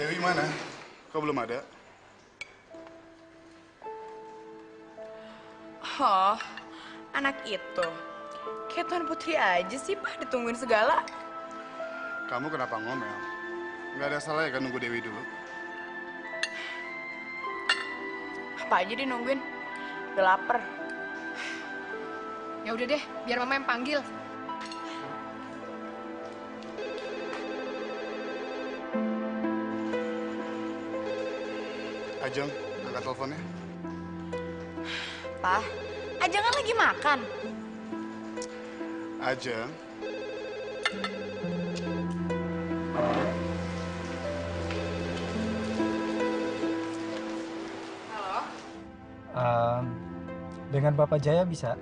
Dewi mana? Kok belum ada? Oh, anak itu. Kayak Tuan Putri aja sih, Pak. Ditungguin segala. Kamu kenapa ngomel? Nggak ada salah ya kan nunggu Dewi dulu? Apa aja dia nungguin. Udah lapar. Ya udah deh, biar mama yang panggil. Ajeng, angkat teleponnya. Pak, Ajeng kan lagi makan. Ajeng. Halo? Dengan Bapak Jaya bisa?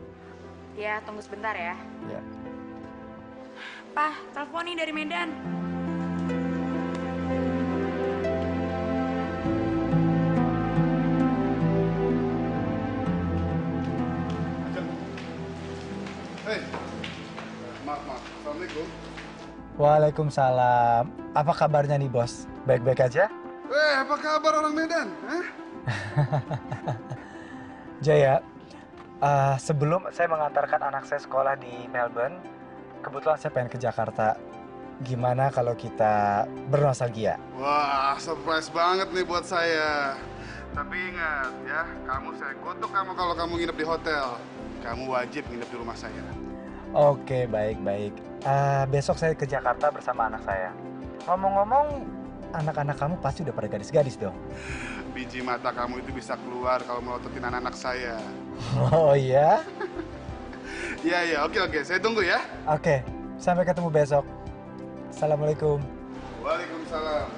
Ya, tunggu sebentar ya. Ya. Pak, telepon nih dari Medan. Ajeng. Hei. Maaf. Assalamualaikum. Waalaikumsalam. Apa kabarnya nih, Bos? Baik-baik aja? Apa kabar orang Medan? Hah? Jaya, sebelum saya mengantarkan anak saya sekolah di Melbourne, kebetulan saya pengen ke Jakarta. Gimana kalau kita bernostalgia? Wah, surprise banget nih buat saya. Tapi ingat ya, saya kutuk kamu kalau kamu nginep di hotel. Kamu wajib nginep di rumah saya. Oke, baik-baik. Besok saya ke Jakarta bersama anak saya. Ngomong-ngomong, anak-anak kamu pasti udah pada gadis-gadis dong? Biji mata kamu itu bisa keluar kalau melototin anak-anak saya. Oh iya? Iya, oke. Saya tunggu ya. Oke, sampai ketemu besok. Assalamualaikum. Waalaikumsalam.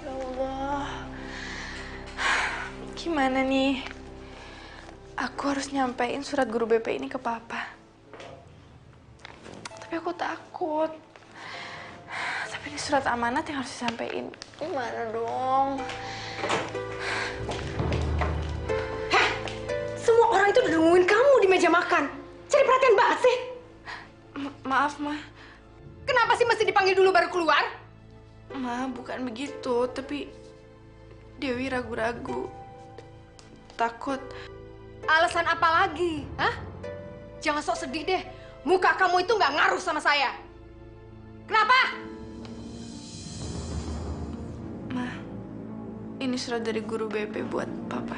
Ya Allah. Gimana nih? Aku harus nyampein surat guru BP ini ke Papa. Tapi aku takut. Tapi ini surat amanat yang harus disampaikan. Gimana dong? Heh, semua orang itu udah nungguin kamu di meja makan. Cari perhatian banget sih. Maaf, Ma. Kenapa sih mesti dipanggil dulu baru keluar? Ma, bukan begitu. Tapi Dewi ragu-ragu. Takut. Alasan apa lagi? Hah? Jangan sok sedih deh. Muka kamu itu nggak ngaruh sama saya. Kenapa? Ma, ini surat dari guru BP buat Papa.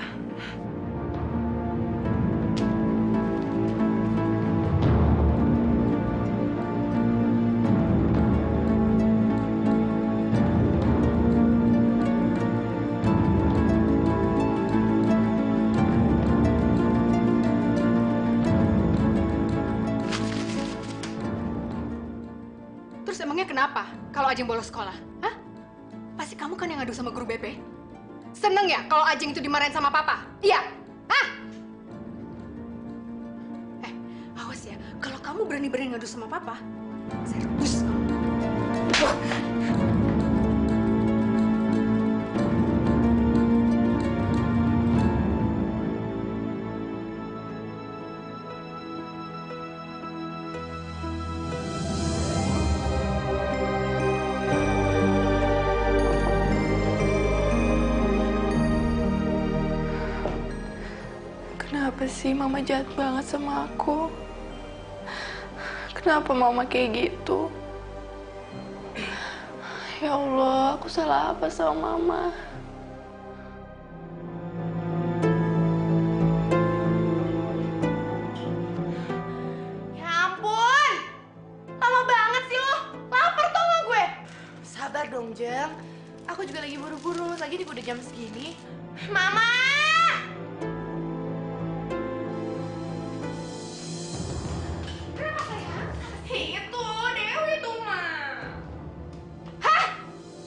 Terus emangnya kenapa kalau Ajeng bolos sekolah? Hah? Pasti kamu kan yang ngadu sama guru BP? Seneng ya kalau Ajeng itu dimarahin sama papa? Iya? Hah? Awas ya, kalau kamu berani-berani ngadu sama papa, saya rebus kamu. Kenapa sih Mama jahat banget sama aku? Kenapa Mama kayak gitu? Ya Allah, aku salah apa sama Mama? Ya ampun! Lama banget sih lo! Lapar tau gak gue? Sabar dong, Jeng. Aku juga lagi buru-buru, lagi udah jam segini. Mama! Itu, Dewi tuh, Ma. Hah?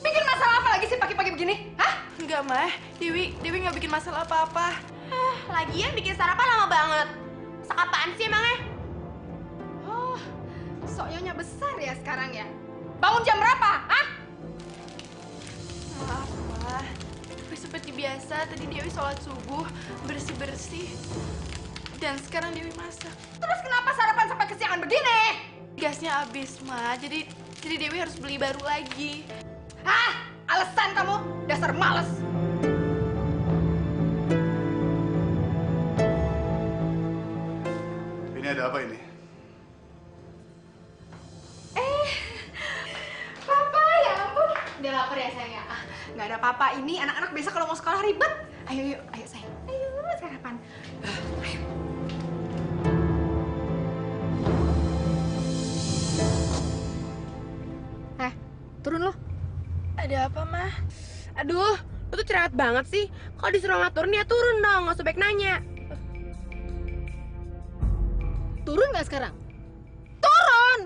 Bikin masalah apa lagi sih pagi-pagi begini? Hah? Enggak, Ma. Dewi nggak bikin masalah apa-apa. Lagian bikin sarapan lama banget. Sak apaan sih emangnya? Oh, sok nyonya besar ya sekarang ya? Bangun jam berapa? Hah? Maaf, Ma. Tapi seperti biasa, tadi Dewi sholat subuh, bersih-bersih. Dan sekarang Dewi masak. Terus kenapa sarapan sampai kesiangan begini? Gasnya habis, Ma. Jadi Dewi harus beli baru lagi. Hah? Alasan kamu? Dasar males. Ini ada apa ini? Papa, ya ampun. Udah lapar ya sayang ya? Nggak ada papa ini, anak-anak biasa kalau mau sekolah ribet. Ayo, yuk, ayo sayang. Ayo, sarapan. Ayo. Turun lo. Ada apa, Mah? Aduh, lu tuh cerewet banget sih. Kalau disuruh ngatur nih ya turun dong, nggak usah baik nanya. Turun nggak sekarang? Turun!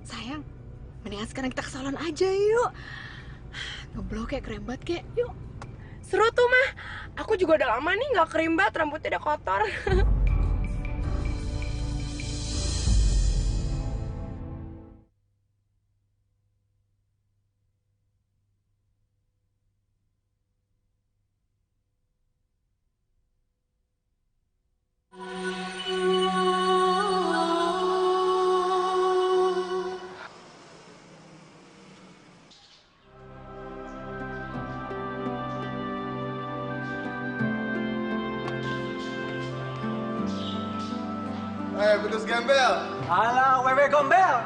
Sayang, mendingan sekarang kita ke salon aja yuk. Ngeblok kayak kerebat kayak, yuk. Seru tuh mah. Aku juga udah lama nih nggak kerimbat, rambutnya udah kotor. Pedus gembel. Alah, wewe gombel.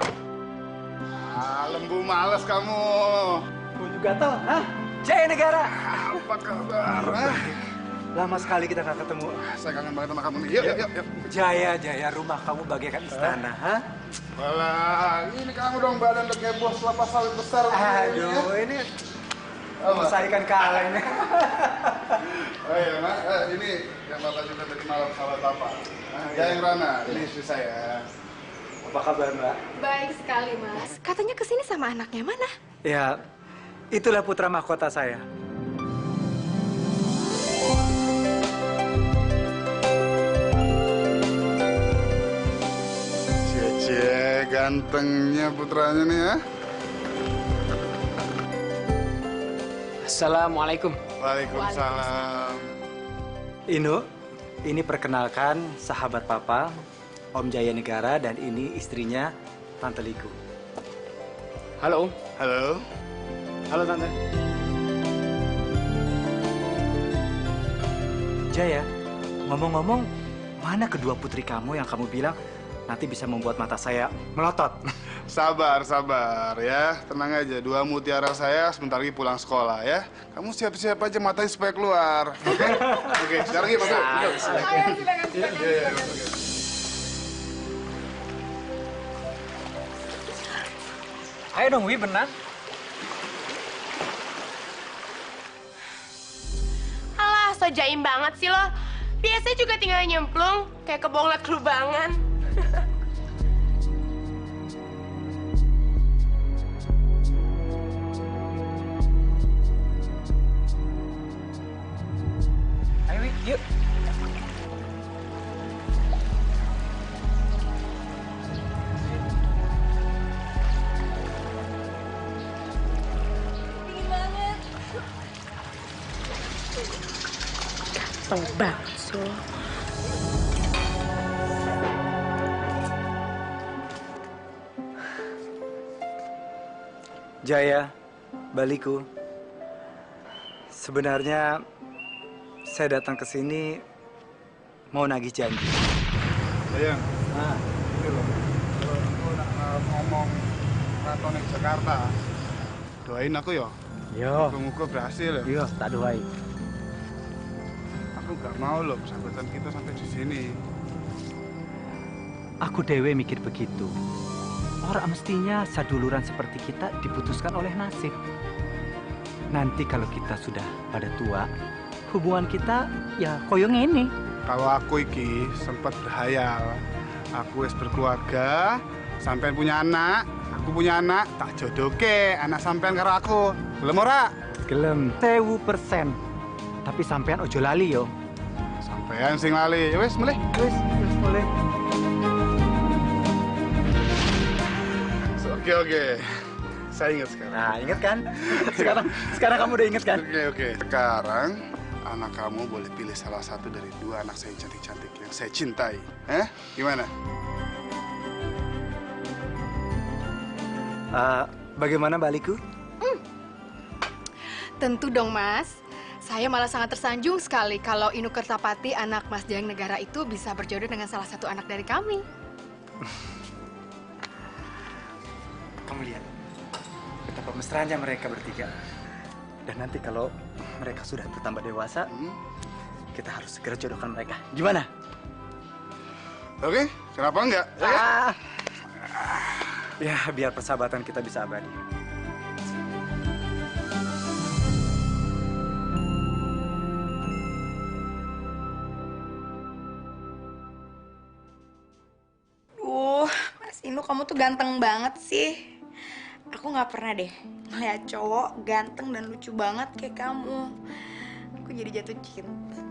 Lembu males kamu. Gua juga tuh, hah? Jaya Negara. Apa kabar? Lama sekali kita nggak ketemu. Saya kangen banget sama kamu nih. Yuk. Jaya, rumah kamu bagaikan istana, hah? Walah, ini kamu dong badan udah kayak bos lapas sawit besar. Aduh, ini melesaikan kalah ini. Oh iya, Mak. Ini yang Bapak juga tadi malam sahabat Bapak. Jaya Rana, ini istri saya. Apa kabar, Mbak? Baik sekali, Mas. Katanya kesini sama anaknya, mana? Ya, itulah putra mahkota saya. Cie, gantengnya putranya nih ya. Assalamualaikum. Waalaikumsalam. Inu, ini perkenalkan sahabat Papa, Om Jaya Negara, dan ini istrinya Tante Liku. Halo Om. Halo. Halo Tante. Jaya, ngomong-ngomong, mana kedua putri kamu yang kamu bilang nanti bisa membuat mata saya melotot? Sabar ya. Tenang aja. Dua mutiara saya sebentar lagi pulang sekolah ya. Kamu siap-siap aja matanya supaya keluar. Oke? Oke, sekarang yuk masuk. Ayo, silakan. Ayo dong, Wi, benar. Alah, so jaim banget sih lo. Biasanya juga tinggal nyemplung, kayak kebohong liat kelubangan. Ayo, Wi, yuk. Gampang banget so. Jaya, Baliku. Sebenarnya saya datang ke sini mau nagih janji. Sayang, ini loh. Kalau aku nak ngomong Ratonek Jakarta, doain aku ya. Yo, Muka-muka berhasil ya. yo, tak doai. Aku nggak mau loh persahabatan kita sampai di sini. Aku dewe mikir begitu. Orang mestinya saduluran seperti kita diputuskan oleh nasib. Nanti kalau kita sudah pada tua, hubungan kita ya koyong ini. Kalau aku iki sempat berhayal, aku wis berkeluarga, sampean punya anak, aku punya anak, tak jodohke anak sampean karo aku. Gelem ora? Gelem 1000%. Tapi sampean ojo lali yo. Sampean sing lali. Ya wis, mulih. Wis boleh. Oke. Saya ingat sekarang. Nah, inget kan? Sekarang kamu udah inget kan? Oke. Sekarang anak kamu boleh pilih salah satu dari dua anak saya yang cantik-cantik yang saya cintai. Gimana? Bagaimana Mbak Tentu dong, Mas. Saya malah sangat tersanjung sekali kalau Inu Kertapati, anak Mas Jayeng Negara itu bisa berjodoh dengan salah satu anak dari kami. Kamu lihat betapa mesranya mereka bertiga. Dan nanti kalau mereka sudah bertambah dewasa, kita harus segera jodohkan mereka. Gimana? Oke, kenapa enggak? Ya, biar persahabatan kita bisa abadi. Mas Inu, kamu tuh ganteng banget sih. Aku nggak pernah deh ngeliat cowok ganteng dan lucu banget kayak kamu. Aku jadi jatuh cinta.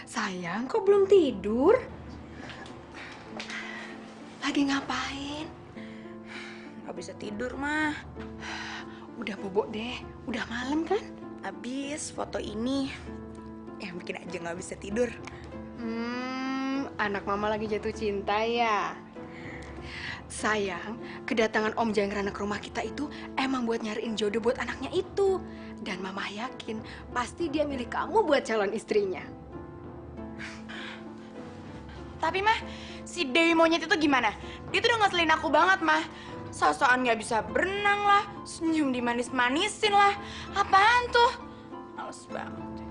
Sayang, kok belum tidur? Lagi ngapain? Gak bisa tidur, mah. Udah bobok deh, udah malam kan? Abis foto ini yang bikin aja nggak bisa tidur. Anak mama lagi jatuh cinta ya? Sayang, kedatangan Om Jayeng ke rumah kita itu emang buat nyariin jodoh buat anaknya itu. Dan mama yakin pasti dia milih kamu buat calon istrinya. Tapi mah, si Dewi monyet itu gimana? Dia tuh udah ngeselin aku banget, mah. So-soan nggak bisa berenang lah, senyum dimanis-manisin lah. Apaan tuh? Males banget.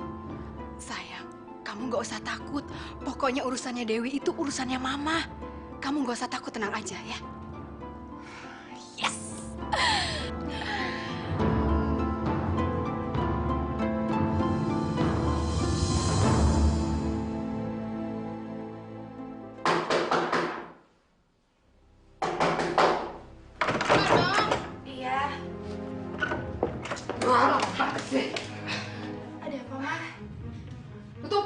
Sayang, kamu nggak usah takut. Pokoknya urusannya Dewi itu urusannya mama. Kamu nggak usah takut, tenang aja ya. Yes! Iya. Apa sih? Ada apa, Ma? Tutup.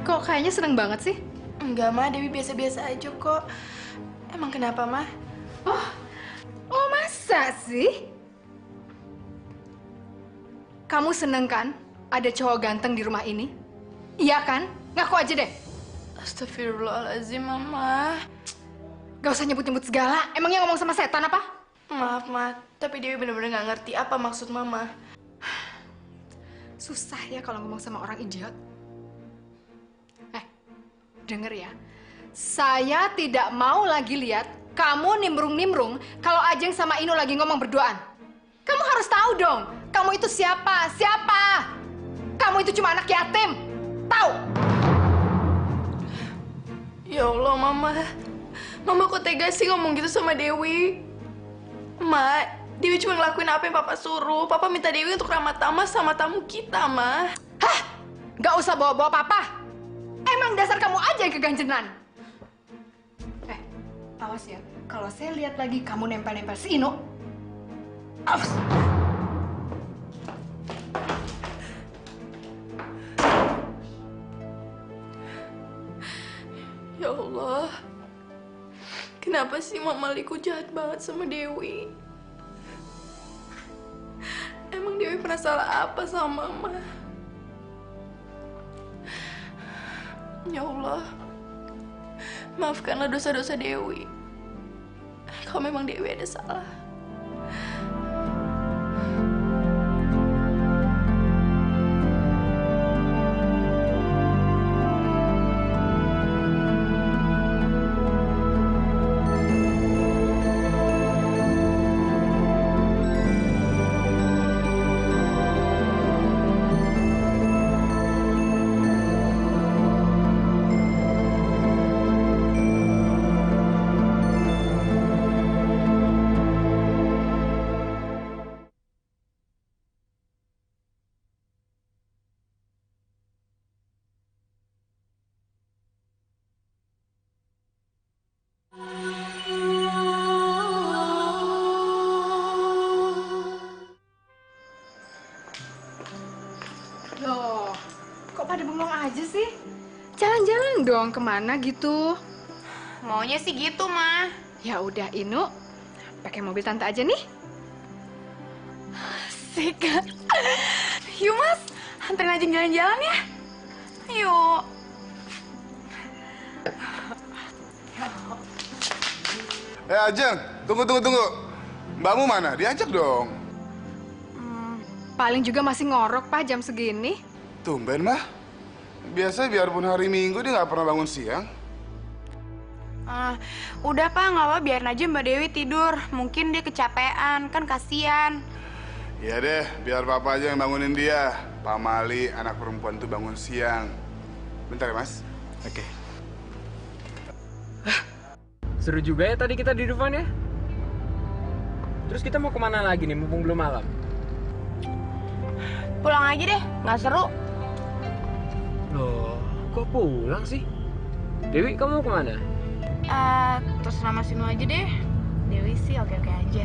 Kok kayaknya seneng banget sih? Enggak, Ma. Dewi biasa-biasa aja kok. Emang kenapa, Ma? Oh masa sih? Kamu seneng kan ada cowok ganteng di rumah ini? Iya kan? Ngaku aja deh. Astagfirullahaladzim, Mama. Gak usah nyebut-nyebut segala. Emangnya ngomong sama setan apa? Maaf, Ma. Tapi Dewi benar-benar nggak ngerti apa maksud Mama. Susah ya kalau ngomong sama orang idiot. Denger ya. Saya tidak mau lagi lihat kamu nimbrung-nimbrung kalau Ajeng sama Inu lagi ngomong berduaan. Kamu harus tahu dong, kamu itu siapa? Siapa? Kamu itu cuma anak yatim. Tahu? Ya Allah, Mama. Mama kok tega sih ngomong gitu sama Dewi? Ma, Dewi cuma ngelakuin apa yang Papa suruh. Papa minta Dewi untuk ramah tamah sama tamu kita, Ma. Hah? Gak usah bawa-bawa papa. Emang dasar kamu aja yang keganjenan. Awas ya. Kalau saya lihat lagi kamu nempel-nempel si Ino. Awas. Ya Allah. Kenapa sih Mama Liku jahat banget sama Dewi? Emang Dewi pernah salah apa sama Mama? Ya Allah, maafkanlah dosa-dosa Dewi. Kalau memang Dewi ada salah. Jalan-jalan dong kemana gitu. Maunya sih gitu, Ma. Ya udah Inu, pakai mobil tante aja nih. Asik. Yuk, Mas. Anterin aja jalan-jalan ya. Yuk. Ajeng, tunggu. Mbakmu mana? Diajak dong. Paling juga masih ngorok Pak jam segini. Tumben, Mah. Biasa biarpun hari Minggu dia nggak pernah bangun siang. Udah, Pak. Nggak apa, biarin aja Mbak Dewi tidur. Mungkin dia kecapean, kan kasihan. Iya deh, biar papa aja yang bangunin dia. Pak Mali, anak perempuan tuh bangun siang. Bentar ya, Mas. Oke. Seru juga ya tadi kita di Dufan ya. Terus kita mau kemana lagi nih, mumpung belum malam? Pulang aja deh, nggak seru. Loh, kok pulang sih? Dewi, kamu mau kemana? Terserah Mas Inu aja deh. Dewi sih oke-oke aja.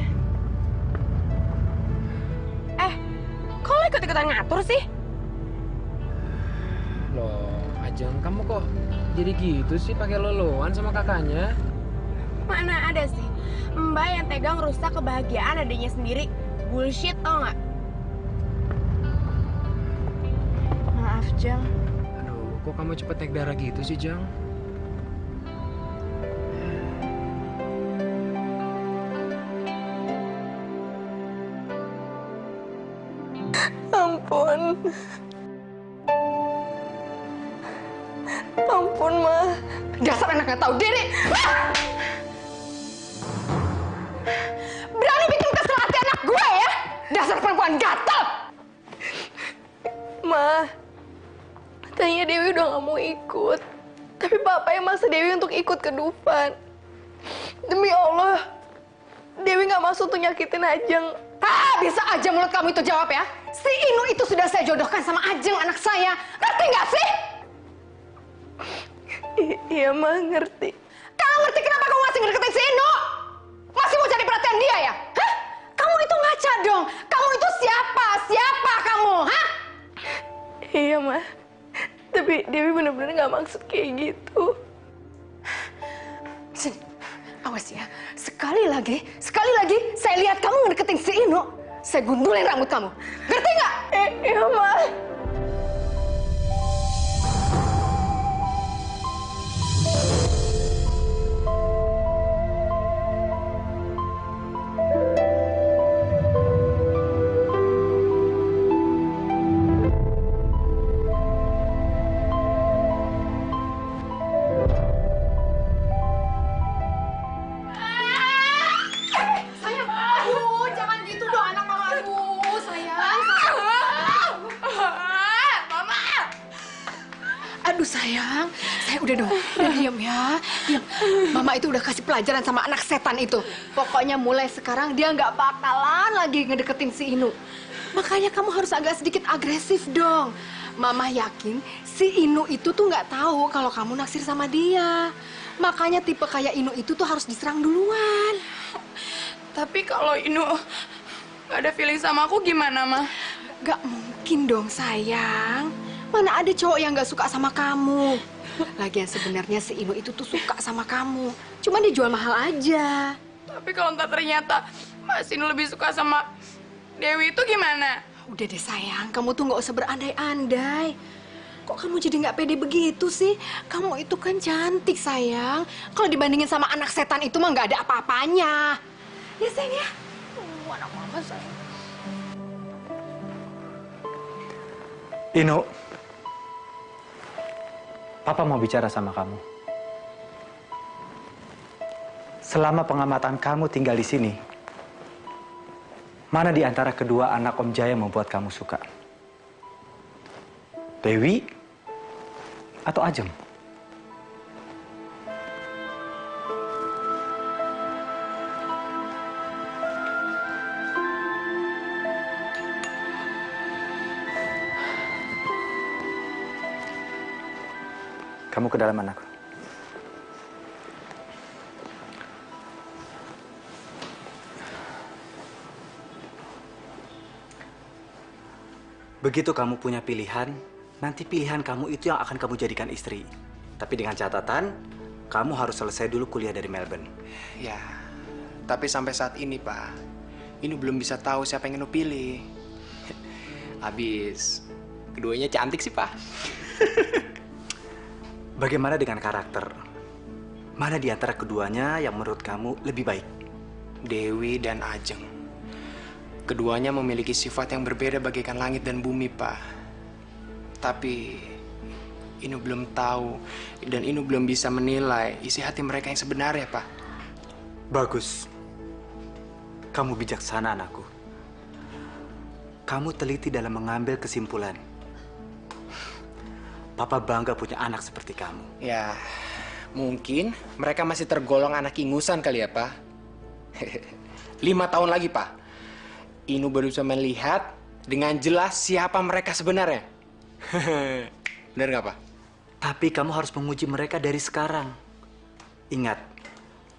Kok lo ikut-ikutan ngatur sih? Loh, Ajeng, kamu kok jadi gitu sih pakai loloan sama kakaknya? Mana ada sih Mbak yang tega ngerusak kebahagiaan adiknya sendiri. Bullshit, tau nggak? Maaf, Jang. Aduh, kok kamu cepet naik darah gitu sih, Jang? Ampun. Ampun, Ma. Dasar anak nggak tahu diri. Berani bikin kesel hati anak gue ya? Dasar perempuan gatel. Ma, tadinya Dewi udah gak mau ikut. Tapi Papa yang maksa Dewi untuk ikut ke Dufan. Demi Allah, Dewi gak masuk untuk nyakitin Ajeng. Bisa aja mulut kamu itu jawab ya. Si Inu itu sudah saya jodohkan sama Ajeng anak saya. Ngerti nggak sih? Iya, Ma, ngerti. Kamu ngerti kenapa kamu masih ngedeketin si Inu? Masih mau cari perhatian dia ya? Hah? Kamu itu ngaca dong. Kamu itu siapa? Siapa kamu? Hah? Iya, Ma. Tapi Dewi bener-bener gak maksud kayak gitu. Sini, awas ya. Sekali lagi saya lihat kamu ngedeketin si Inu, saya gundulin rambut kamu. Ngerti nggak? Iya, Ma. Sayang, aduh, jangan gitu dong anak mama. Aduh, sayang. Mama! Aduh sayang, saya udah dong, udah diam ya, diam. Mama itu udah kasih pelajaran sama anak setan itu. Pokoknya mulai sekarang dia nggak bakalan lagi ngedeketin si Inu. Makanya kamu harus agak sedikit agresif dong. Mama yakin si Inu itu tuh nggak tahu kalau kamu naksir sama dia. Makanya tipe kayak Inu itu tuh harus diserang duluan. Tapi kalau Inu gak ada feeling sama aku gimana, Ma? Gak mungkin dong sayang. Mana ada cowok yang gak suka sama kamu. Lagian sebenarnya si Inu itu tuh suka sama kamu. Cuma dia jual mahal aja. Tapi kalau ntar ternyata Mas Inu lebih suka sama Dewi itu gimana? Udah deh sayang, kamu tuh gak usah berandai-andai. Kok kamu jadi gak pede begitu sih? Kamu itu kan cantik sayang. Kalau dibandingin sama anak setan itu mah gak ada apa-apanya. Ya sayang ya. Anak mama sayang. Inu, Papa mau bicara sama kamu. Selama pengamatan kamu tinggal di sini, mana di antara kedua anak Om Jaya membuat kamu suka? Dewi atau Ajeng? Kamu ke dalam anakku. Begitu kamu punya pilihan, nanti pilihan kamu itu yang akan kamu jadikan istri. Tapi dengan catatan, kamu harus selesai dulu kuliah dari Melbourne. Ya, tapi sampai saat ini, Pak, Inu belum bisa tahu siapa yang Inu pilih. Habis, keduanya cantik sih, Pak. Bagaimana dengan karakter? Mana di antara keduanya yang menurut kamu lebih baik? Dewi dan Ajeng. Keduanya memiliki sifat yang berbeda bagaikan langit dan bumi, Pak. Tapi Inu belum tahu dan Inu belum bisa menilai isi hati mereka yang sebenarnya, Pak. Bagus. Kamu bijaksana, anakku. Kamu teliti dalam mengambil kesimpulan. Papa bangga punya anak seperti kamu. Ya, mungkin mereka masih tergolong anak ingusan kali ya, Pak. 5 tahun lagi, Pak. Inu baru bisa melihat dengan jelas siapa mereka sebenarnya. Benar nggak, Pak? Tapi kamu harus menguji mereka dari sekarang. Ingat,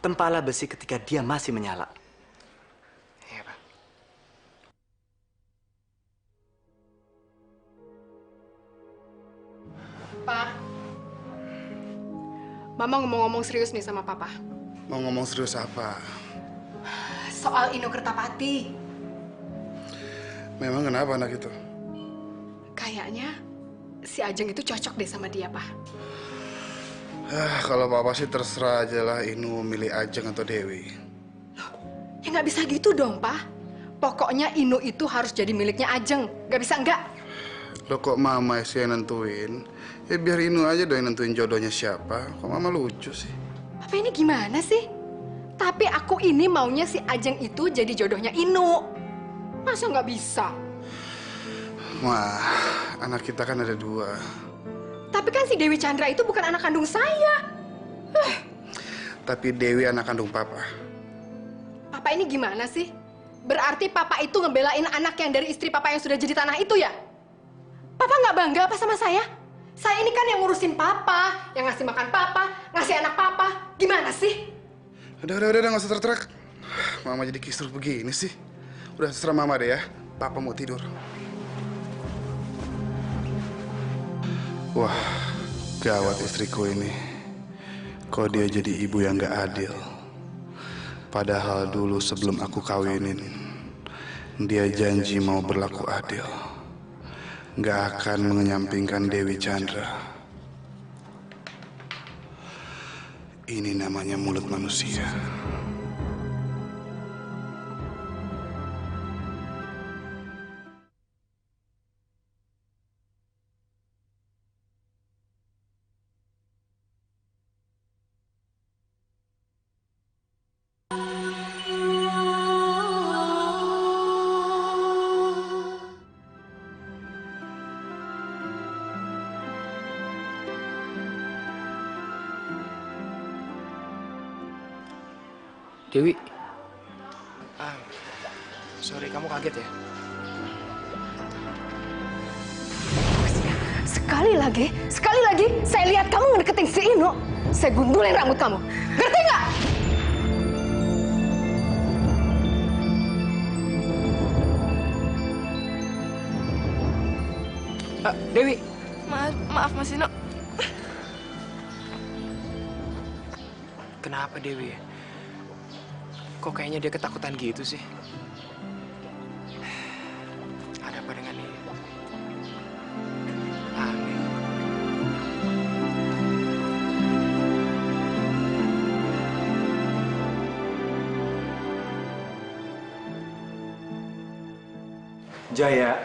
tempala besi ketika dia masih menyala. Iya, Pak. Pak, Mama ngomong-ngomong serius nih sama Papa. Mau ngomong serius apa? Soal Inu Kertapati. Memang kenapa anak itu? Kayaknya si Ajeng itu cocok deh sama dia, Pak. Kalau papa sih terserah aja lah Inu memilih Ajeng atau Dewi. Ya nggak bisa gitu dong, Pak. Pokoknya Inu itu harus jadi miliknya Ajeng. Nggak bisa enggak? Lo kok mama sih yang nentuin? Ya biar Inu aja dong yang nentuin jodohnya siapa. Kok mama lucu sih? Papa ini gimana sih? Tapi aku ini maunya si Ajeng itu jadi jodohnya Inu. Masa nggak bisa? Wah, anak kita kan ada 2. Tapi kan si Dewi Chandra itu bukan anak kandung saya. Tapi Dewi anak kandung papa. Papa ini gimana sih? Berarti Papa itu ngebelain anak yang dari istri Papa yang sudah jadi tanah itu ya? Papa nggak bangga apa sama saya? Saya ini kan yang ngurusin Papa, yang ngasih makan Papa, ngasih anak Papa. Gimana sih? Udah, nggak usah teriak-teriak. Mama jadi kisruh begini sih. Udah, terserah mama deh ya. Papa mau tidur. Wah, gawat istriku ini. Kok dia jadi ibu yang gak adil. Padahal dulu sebelum aku kawinin, dia janji mau berlaku adil. Gak akan mengenyampingkan Dewi Chandra. Ini namanya mulut manusia. Dewi. Sorry, kamu kaget ya? Sekali lagi, saya lihat kamu ngedeketin si Inu, saya gundulin rambut kamu. Ngerti nggak? Dewi. Maaf Mas Ino. Kenapa Dewi? Kok kayaknya dia ketakutan gitu sih? Ada apa dengan dia? Aneh. Jaya,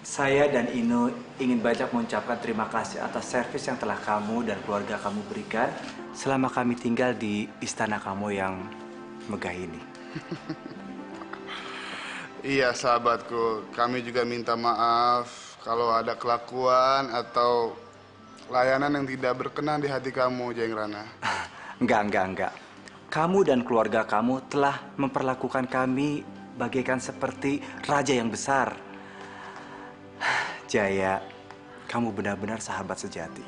saya dan Inu ingin banyak mengucapkan terima kasih atas servis yang telah kamu dan keluarga kamu berikan selama kami tinggal di istana kamu yang megah ini. Iya sahabatku, kami juga minta maaf kalau ada kelakuan atau layanan yang tidak berkenan di hati kamu, Jeng Rana. Enggak. Kamu dan keluarga kamu telah memperlakukan kami bagaikan seperti raja yang besar. Jaya, kamu benar-benar sahabat sejati.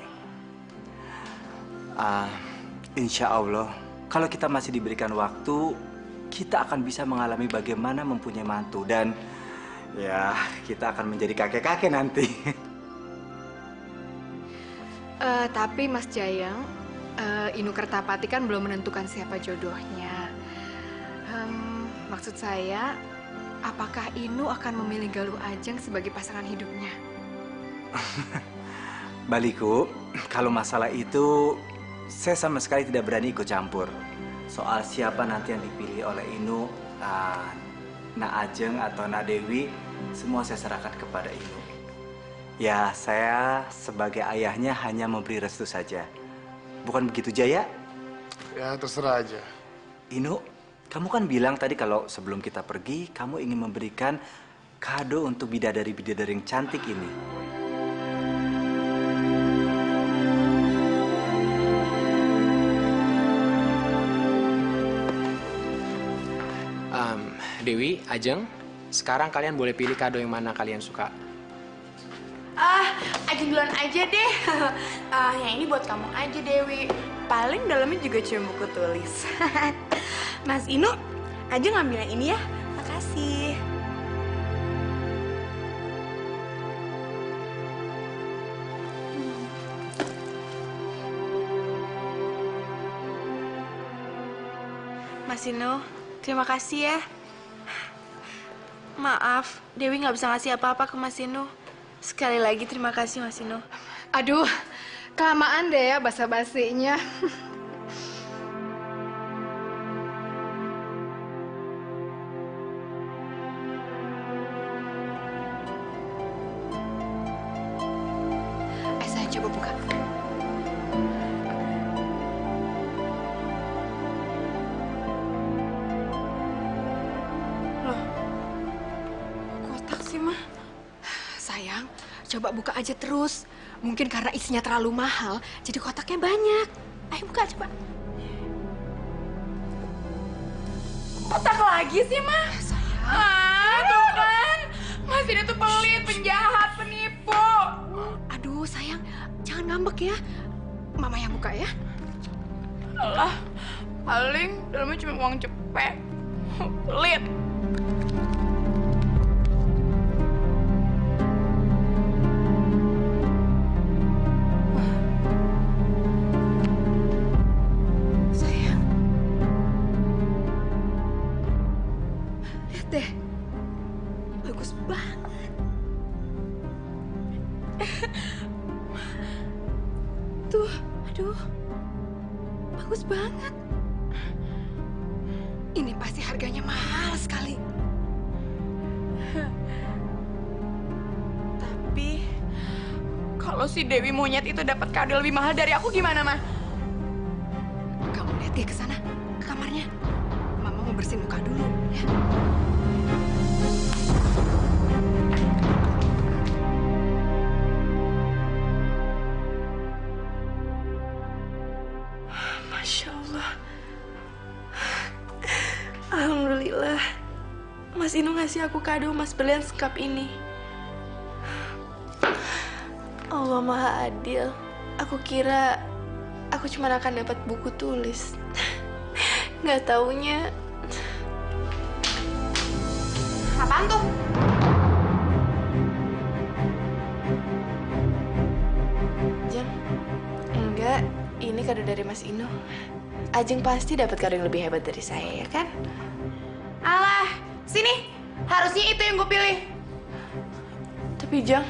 Insya Allah, kalau kita masih diberikan waktu, kita akan bisa mengalami bagaimana mempunyai mantu. Dan ya, kita akan menjadi kakek-kakek nanti. Tapi Mas Jayang, Inu Kertapati kan belum menentukan siapa jodohnya. Maksud saya, apakah Inu akan memilih Galuh Ajeng sebagai pasangan hidupnya? Baliku, kalau masalah itu saya sama sekali tidak berani ikut campur. Soal siapa nanti yang dipilih oleh Inu, Nak Ajeng atau Nak Dewi, semua saya serahkan kepada Inu. Ya, saya sebagai ayahnya hanya memberi restu saja. Bukan begitu, Jaya? Ya, terserah aja. Inu, kamu kan bilang tadi kalau sebelum kita pergi, kamu ingin memberikan kado untuk bidadari-bidadari yang cantik ini. Dewi, Ajeng, sekarang kalian boleh pilih kado yang mana kalian suka. Ajeng duluan aja deh. Yang ini buat kamu aja, Dewi. Paling dalamnya juga cuma buku tulis. Mas Inu, Ajeng ngambil yang ini ya. Makasih. Mas Inu, terima kasih ya. Maaf, Dewi nggak bisa ngasih apa-apa ke Mas Inu. Sekali lagi terima kasih, Mas Inu. Aduh, kelamaan deh ya basa-basinya. Saya coba buka. Kotak sih, Mah. Sayang, coba buka aja terus. Mungkin karena isinya terlalu mahal, jadi kotaknya banyak. Ayo buka coba. Kotak lagi sih, Mah. Tuh kan. Mas Inu tuh pelit, penjahat, penipu. Aduh, sayang, jangan ngambek ya. Mama yang buka ya. Alah, paling dalamnya cuma uang cepet. Pelit. Sayang. Lihat deh. Bagus banget. Tuh, aduh. Bagus banget. Ini pasti harganya mahal sekali. Tapi kalau si Dewi monyet itu dapat kado lebih mahal dari aku gimana, Mah? Kamu lihat dia ke sana, ke kamarnya. Mama mau bersihin muka dulu, ya. Masya Allah. Alhamdulillah. Mas Inu ngasih aku kado emas berlian sekap ini. Allah Maha Adil. Aku kira aku cuma akan dapat buku tulis. Nggak taunya. Apaan tuh? Jeng, enggak. Ini kado dari Mas Inu. Ajeng pasti dapat kado yang lebih hebat dari saya, ya kan? Alah, sini. Harusnya itu yang gue pilih. Tapi Jeng,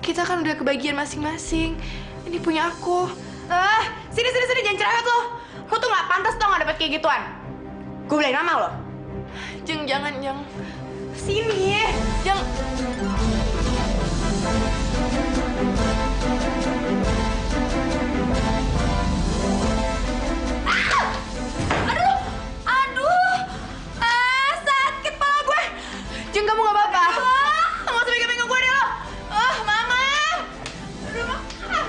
kita kan udah kebagian masing-masing. Ini punya aku. Sini, jangan cerewet lo. Lo tuh nggak pantas tau nggak dapet kayak gituan. Gue bilangin mama lo. Jeng, jangan, Jeng. Sini, Jeng. sakit pala gue. Jeng, kamu nggak apa-apa? Nggak usah pegang-pegang gue deh lo. Mama. Aduh, Mama.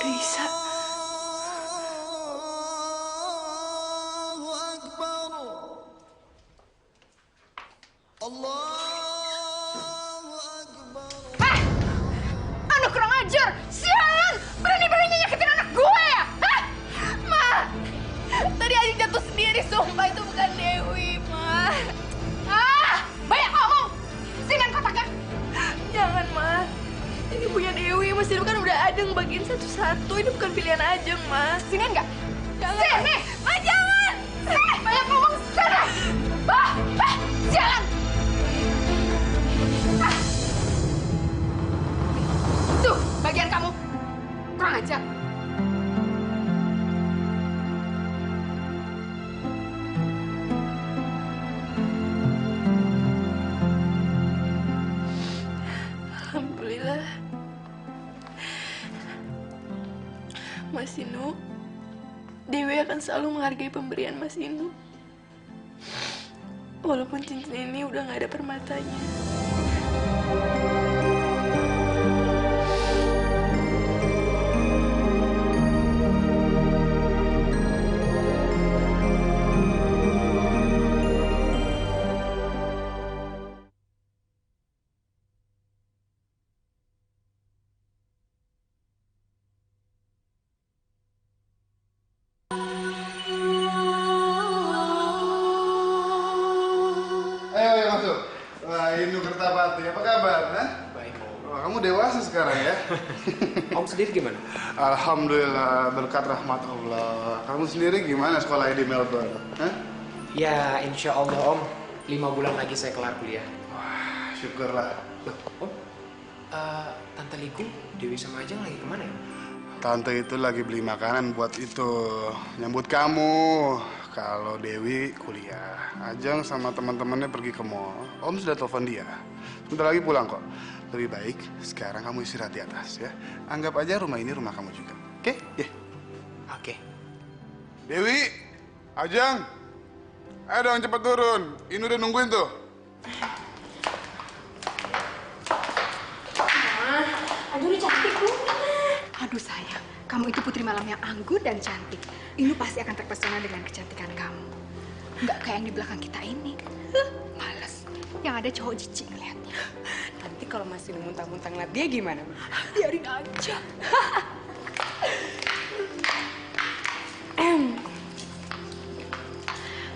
Bisa. Anak kurang ajar! Sialan! Berani-beraninya nyakitin anak gue ya? Ma, tadi Ajeng jatuh sendiri, sumpah itu bukan Dewi, Ma. Ada ngebagiin satu-satu. Ini bukan pilihan Ajeng, Ma. Sini enggak? Jangan. Sini! Ma, jangan! Banyak ngomong sana! Jalan! Tuh, bagian kamu. Kurang ajar. Alhamdulillah. Mas Inu, Dewi akan selalu menghargai pemberian Mas Inu. Walaupun cincin ini udah gak ada permatanya. Ayo masuk. Wah, Inu Kertapati, apa kabar? Hah? Baik, Om. Wah, kamu dewasa sekarang ya? Om sendiri gimana? Alhamdulillah, berkat rahmat Allah. Kamu sendiri gimana sekolahnya di Melbourne? Hah? Ya, insya Allah Om. 5 bulan lagi saya kelar kuliah. Wah, syukurlah. Loh, Om? Tante Liku, Dewi sama Ajeng lagi kemana ya? Tante itu lagi beli makanan buat itu, nyambut kamu. Kalau Dewi kuliah, Ajeng sama teman-temannya pergi ke mall. Om sudah telepon dia. Bentar lagi pulang kok. Lebih baik sekarang kamu istirahat di atas ya. Anggap aja rumah ini rumah kamu juga. Oke? Yeah. Oke. Dewi, Ajeng, ayo dong cepet turun. Ini udah nungguin tuh. Aduh, udah cantik banget. Aduh sayang, kamu itu putri malam yang anggun dan cantik. Inu pasti akan terpesona dengan kecantikan kamu. Nggak kayak yang di belakang kita ini. Males. Yang ada cowok jijik ngeliatnya. Nanti kalau masih muntah-muntah ngeliat dia gimana? Biarin aja.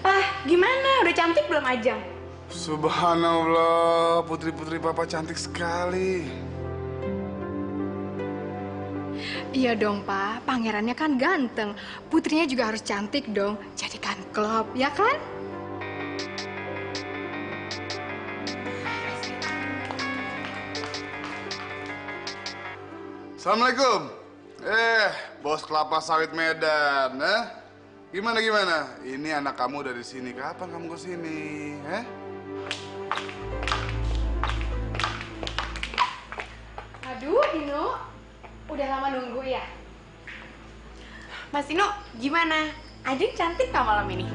Pak, gimana? Udah cantik belum Ajeng? Subhanallah, putri-putri papa cantik sekali. Iya dong, Pak. Pangerannya kan ganteng. Putrinya juga harus cantik dong. Jadikan klop, ya kan? Assalamualaikum. Bos kelapa sawit Medan, Gimana? Ini anak kamu dari sini. Kapan kamu ke sini, Aduh, Inu. Udah lama nunggu ya? Mas Ino, gimana? Ajeng cantik nggak malam ini?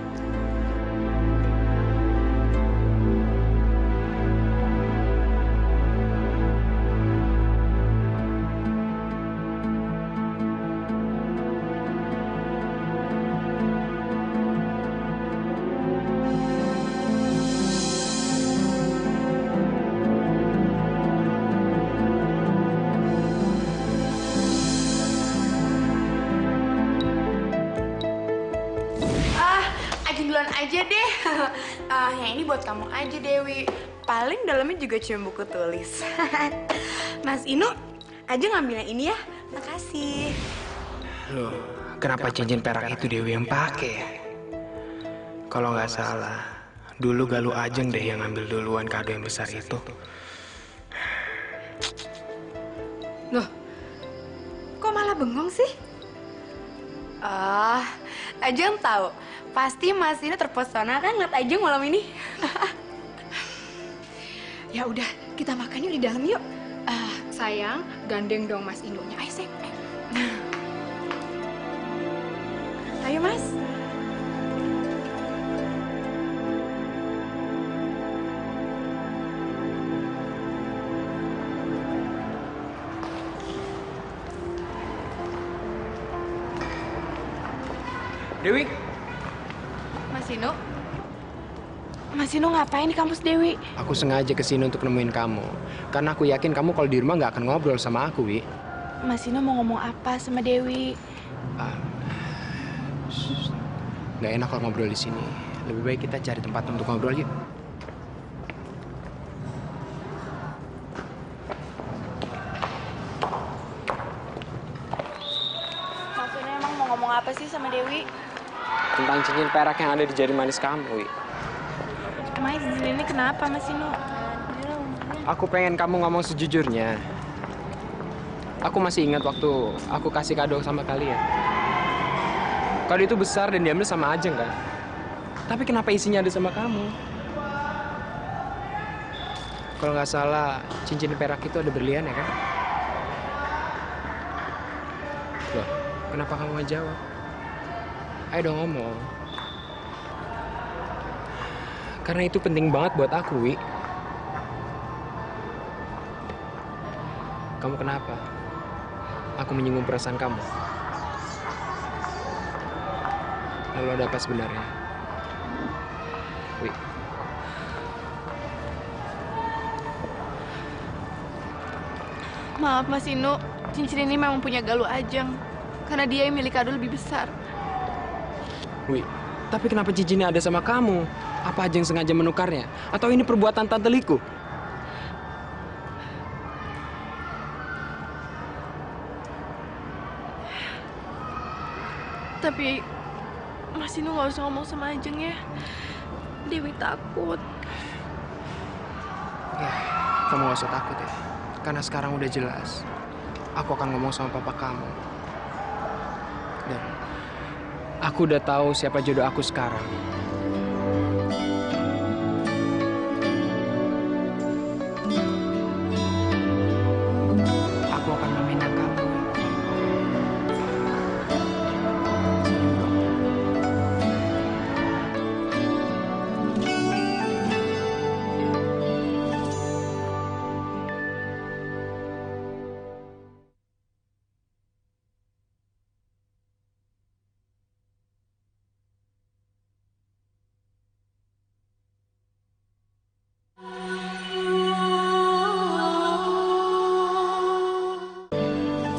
Ajeng duluan aja deh. Yang ini buat kamu aja, Dewi. Paling dalamnya juga cuma buku tulis. Mas Ino, Ajeng ngambil yang ini ya. Makasih. Loh, kenapa cincin perak itu Dewi yang pakai ya? Kalau nggak salah, dulu Galuh Ajeng deh yang ngambil duluan kado yang besar itu. Loh, kok malah bengong sih? Ajeng tahu. Pasti Mas Ino terpesona kan ngeliat Ajeng malam ini. Ya udah, kita makan yuk di dalam yuk. Sayang, gandeng dong Mas Inonya. Ayo, sayang. Ayo, Mas. Dewi, Mas Ino ngapain di kampus Dewi? aku sengaja kesini untuk nemuin kamu. Karena aku yakin kamu kalau di rumah nggak akan ngobrol sama aku, Wi. Mas Ino mau ngomong apa sama Dewi? Nggak enak kalau ngobrol di sini. Lebih baik kita cari tempat untuk ngobrol yuk. sama Dewi. Tentang cincin perak yang ada di jari manis kamu, Wi. Emangnya cincin ini kenapa, Mas Inu? Aku pengen kamu ngomong sejujurnya. Aku masih ingat waktu aku kasih kado sama kalian. Kado itu besar dan diambil sama Ajeng kan? Tapi kenapa isinya ada sama kamu? Kalau nggak salah, cincin perak itu ada berlian ya kan? Loh, kenapa kamu nggak jawab? Ayo dong ngomong. Karena itu penting banget buat aku, Wi. Kamu kenapa? Aku menyinggung perasaan kamu. Lalu ada apa sebenarnya? Wi. Maaf, Mas Inu. Cincin ini memang punya Galuh Ajeng. Karena dia yang milik kado lebih besar. Wi, tapi kenapa cincinnya ada sama kamu? Apa Ajeng sengaja menukarnya? Atau ini perbuatan Tante Liku? Tapi Mas Inu nggak usah ngomong sama Ajeng ya. Dewi takut. Ya, kamu gak usah takut ya. Karena sekarang udah jelas. Aku akan ngomong sama papa kamu. Dan aku udah tahu siapa jodoh aku sekarang. Aku akan meminang kamu.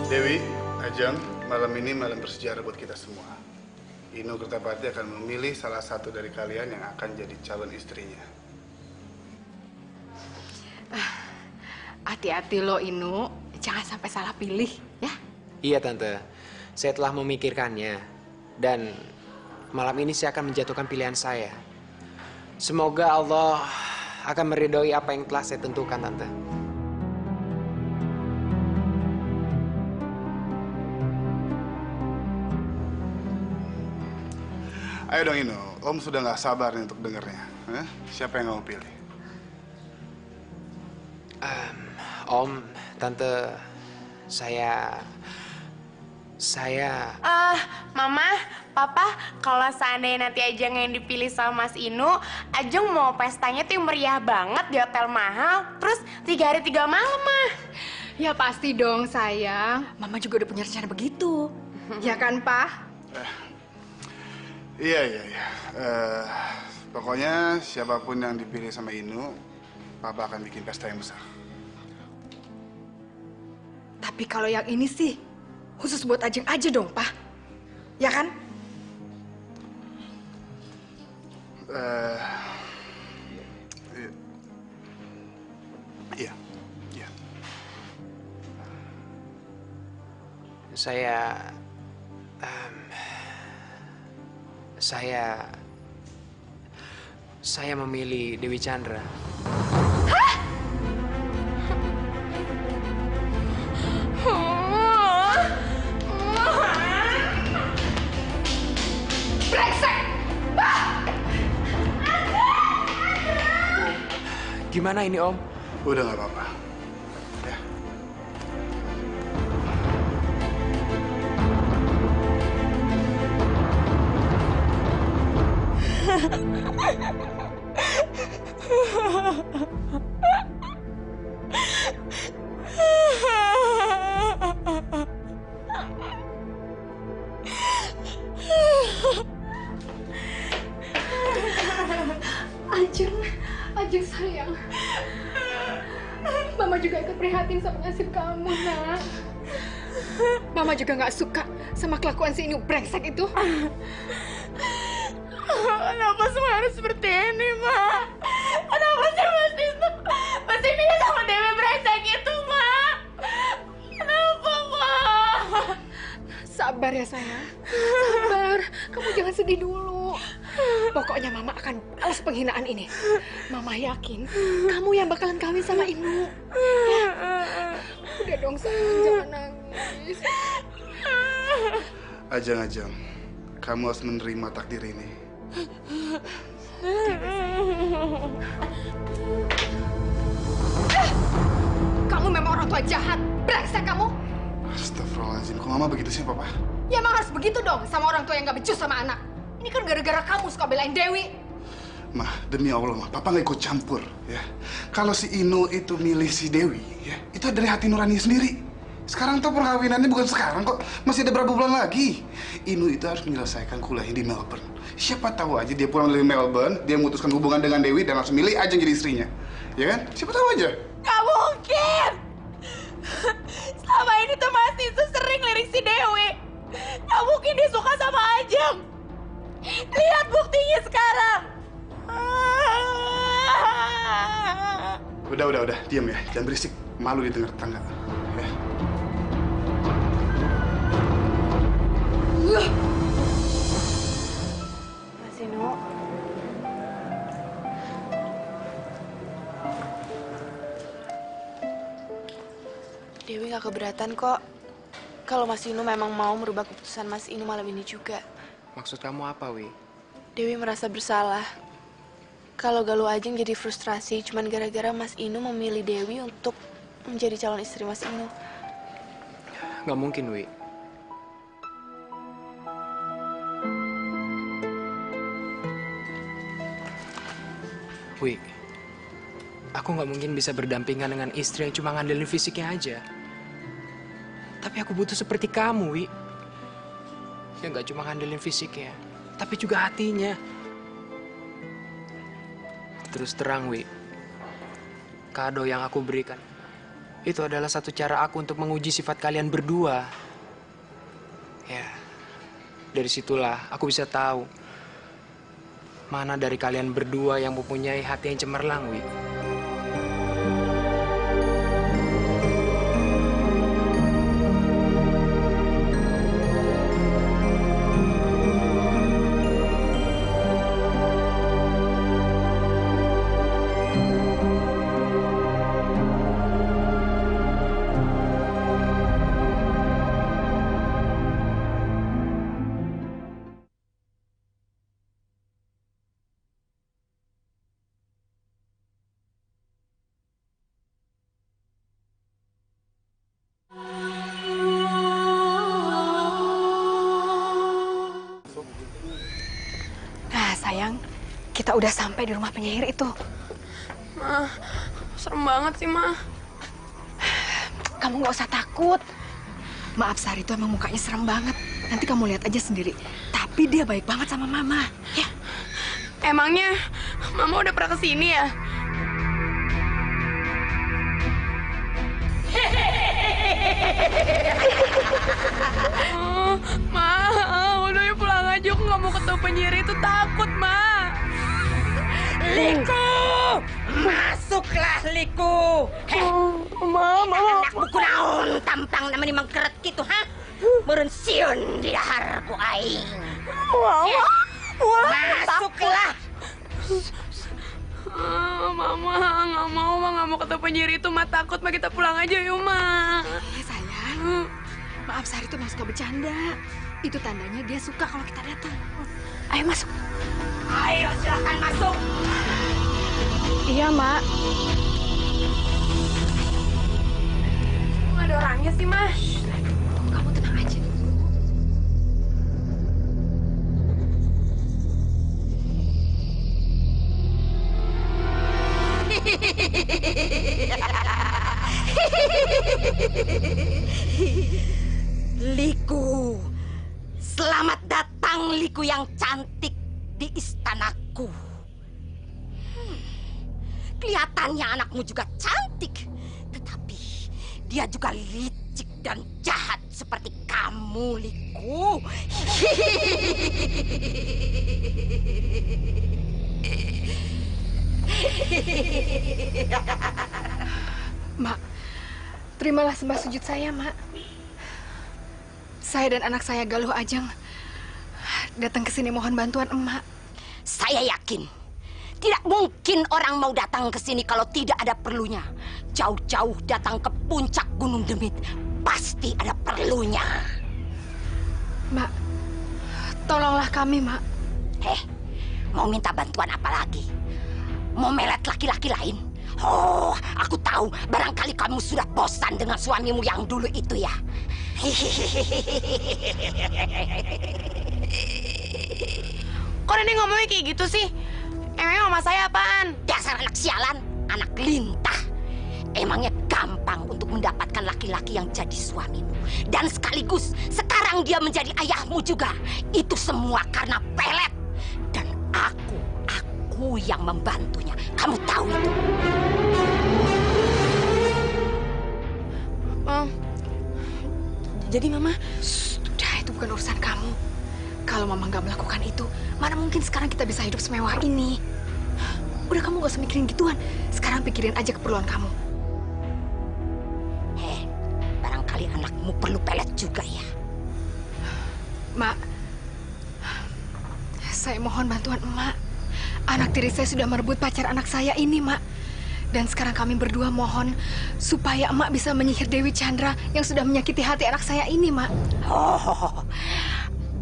Dewi, Ajeng, malam ini malam bersejarah buat kita semua. Inu Kertapati akan memilih salah satu dari kalian yang akan jadi calon istrinya. Hati-hati lo, Inu. Jangan sampai salah pilih, ya. Iya, Tante. Saya telah memikirkannya. Dan malam ini saya akan menjatuhkan pilihan saya. Semoga Allah akan meridhoi apa yang telah saya tentukan, Tante. Ayo dong Inu, Om sudah nggak sabar nih untuk dengernya. Siapa yang kamu pilih? Om, Tante, saya... Mama, Papa, kalau seandainya nanti Ajeng yang dipilih sama Mas Inu, Ajeng mau pestanya tuh yang meriah banget di hotel mahal, terus 3 hari 3 malam, mah. Ya pasti dong, sayang. Mama juga udah punya rencana begitu. Ya kan, Pak? Iya. Pokoknya siapapun yang dipilih sama Inu, Papa akan bikin pesta yang besar. Tapi kalau yang ini sih, khusus buat Ajeng aja dong, Pak. Ya kan? Iya. Saya memilih Dewi Chandra. Brengsek! Gimana ini, Om? Udah nggak apa-apa. Ya. Ajeng sayang. Mama juga ikut prihatin sama nasib kamu, nak. Mama juga nggak suka sama kelakuan si Inu brengsek itu. Kenapa semua harus seperti ini, Ma? Kenapa sih Mas Inu sama Dewi brengsek itu, Ma? Kenapa, Ma? Sabar ya, sayang. Sabar. Kamu jangan sedih dulu. Pokoknya Mama akan balas penghinaan ini. Mama yakin kamu yang bakalan kawin sama Inu. Ya. Udah dong sayang, jangan nangis. Ajang, kamu harus menerima takdir ini. Kamu memang orang tua jahat. Brengsek kamu. Astagfirullahaladzim, kok mama begitu sih, Papa? Ya emang harus begitu dong sama orang tua yang gak becus sama anak. Ini kan gara-gara kamu suka belain Dewi. Mah, demi Allah, Mah, Papa nggak ikut campur, ya. Kalau si Inu itu milih si Dewi, ya, itu dari hati nurani sendiri. Sekarang tuh perkawinannya bukan sekarang kok, masih ada berapa bulan lagi. Inu itu harus menyelesaikan kuliahnya di Melbourne. Siapa tahu aja dia pulang dari Melbourne, dia memutuskan hubungan dengan Dewi dan langsung milih Ajeng jadi istrinya, ya kan? Siapa tahu aja. Gak mungkin. Selama ini tuh Mas Isu sering lirik si Dewi. Gak mungkin dia suka sama Ajeng. Lihat buktinya sekarang. Udah, diam ya, jangan berisik. Malu didengar tetangga. Ya. Mas Inu. Dewi gak keberatan kok. Kalau Mas Inu memang mau merubah keputusan Mas Inu malam ini juga. Maksud kamu apa, Wi? Dewi merasa bersalah. Kalau Galuh Ajeng jadi frustrasi cuman gara-gara Mas Inu memilih Dewi untuk menjadi calon istri Mas Inu. Nggak mungkin, Wi. Wi, aku nggak mungkin bisa berdampingan dengan istri yang cuma ngandelin fisiknya aja. Tapi aku butuh seperti kamu, Wi. Yang nggak cuma ngandelin fisiknya, tapi juga hatinya. Terus terang, Wi, kado yang aku berikan itu adalah satu cara aku untuk menguji sifat kalian berdua. Ya, dari situlah aku bisa tahu mana dari kalian berdua yang mempunyai hati yang cemerlang, Wi. Nah sayang, kita udah sampai di rumah penyihir itu. Ma, serem banget sih, Ma. Kamu nggak usah takut. Maaf, Sari itu emang mukanya serem banget. Nanti kamu lihat aja sendiri. Tapi dia baik banget sama Mama. Ya. Emangnya Mama udah pernah kesini ya? Ma, udah ya pulang aja. Aku nggak mau ketemu penyihir itu, takut, Ma. Liku! Masuklah, Liku! Mama. Anak buku naon tampang nama nimang keret gitu, ha? Meureun sieun di daharku aing. Masuklah! Mama nggak mau, Ma, nggak mau ketemu penyihir itu, Ma, takut, Ma. Kita pulang aja yuk, Ma. Ya sayang, maaf Sari tuh nggak suka bercanda. Itu tandanya dia suka kalau kita datang. Ayo masuk. Ayo silakan masuk. Iya, Mak. Nggak ada orangnya sih, Ma. Kamu tenang aja. Liku, selamat datang Liku yang cantik di istanaku. Kelihatannya anakmu juga cantik, tetapi dia juga licik dan jahat seperti kamu, Liku. Mak, terimalah sembah sujud saya, Mak. Saya dan anak saya Galuh Ajeng datang ke sini mohon bantuan emak. Saya yakin tidak mungkin orang mau datang ke sini kalau tidak ada perlunya. Jauh-jauh datang ke puncak Gunung Demit, pasti ada perlunya. Mak, tolonglah kami, Mak. Mau minta bantuan apa lagi? Mau melet laki-laki lain? Oh, aku tahu. Barangkali kamu sudah bosan dengan suamimu yang dulu itu ya. Kok Nenek ngomongnya kayak gitu sih? Emangnya mama saya apaan? Dasar anak sialan, anak lintah. Emangnya gampang untuk mendapatkan laki-laki yang jadi suamimu. Dan sekaligus sekarang dia menjadi ayahmu juga. Itu semua karena pelet. Dan aku yang membantunya. Kamu tahu itu. Jadi mama... Sudah, itu bukan urusan kamu. Kalau mama nggak melakukan itu, mana mungkin sekarang kita bisa hidup semewah ini. Udah, kamu gak usah mikirin gituan. Sekarang pikirin aja keperluan kamu. Barangkali anakmu perlu pelet juga ya. Mak, saya mohon bantuan emak. Anak tiri saya sudah merebut pacar anak saya ini, Mak. Dan sekarang kami berdua mohon supaya emak bisa menyihir Dewi Chandra yang sudah menyakiti hati anak saya ini, Mak. Oh,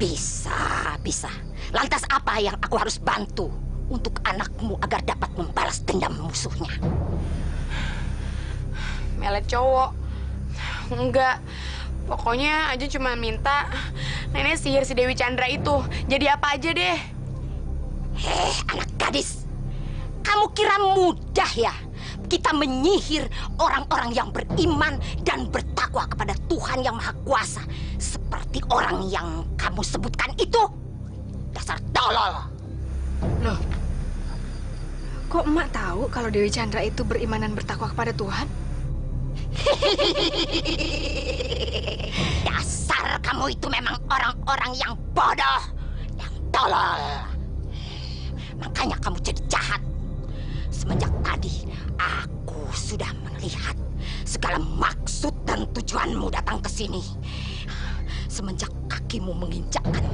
bisa. Lantas apa yang aku harus bantu untuk anakmu agar dapat membalas dendam musuhnya? Melet cowok. Enggak. Pokoknya aja cuma minta Nenek sihir si Dewi Chandra itu. Jadi apa aja deh. Anak gadis. Kamu kira mudah ya kita menyihir orang-orang yang beriman dan bertakwa kepada Tuhan yang Maha Kuasa seperti orang yang kamu sebutkan itu? Dasar tolol. Loh, kok emak tahu kalau Dewi Chandra itu beriman dan bertakwa kepada Tuhan? Dasar kamu itu memang orang-orang yang bodoh, yang tolol. Makanya kamu jadi jahat. Semenjak tadi, aku sudah melihat segala maksud dan tujuanmu datang ke sini. Semenjak kakimu menginjakkan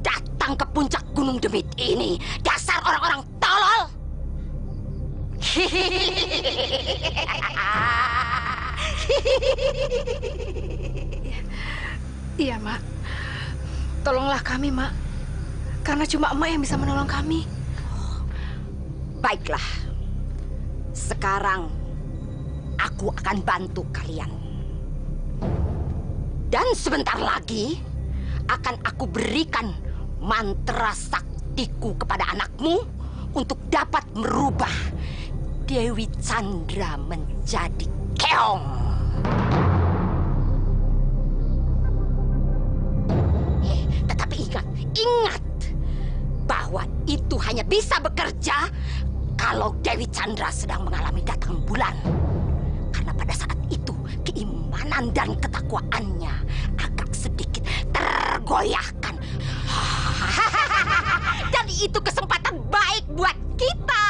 datang ke puncak Gunung Demit ini, dasar orang-orang tolol. Iya, Mak. Tolonglah kami, Mak. Karena cuma emak yang bisa menolong kami. Baiklah. Sekarang aku akan bantu kalian. Dan sebentar lagi akan aku berikan mantra saktiku kepada anakmu untuk dapat merubah Dewi Chandra menjadi keong. Tetapi ingat bahwa itu hanya bisa bekerja kalau Dewi Chandra sedang mengalami datang bulan. Karena pada saat itu keimanan dan ketakwaannya agak sedikit tergoyahkan. Dan itu kesempatan baik buat kita.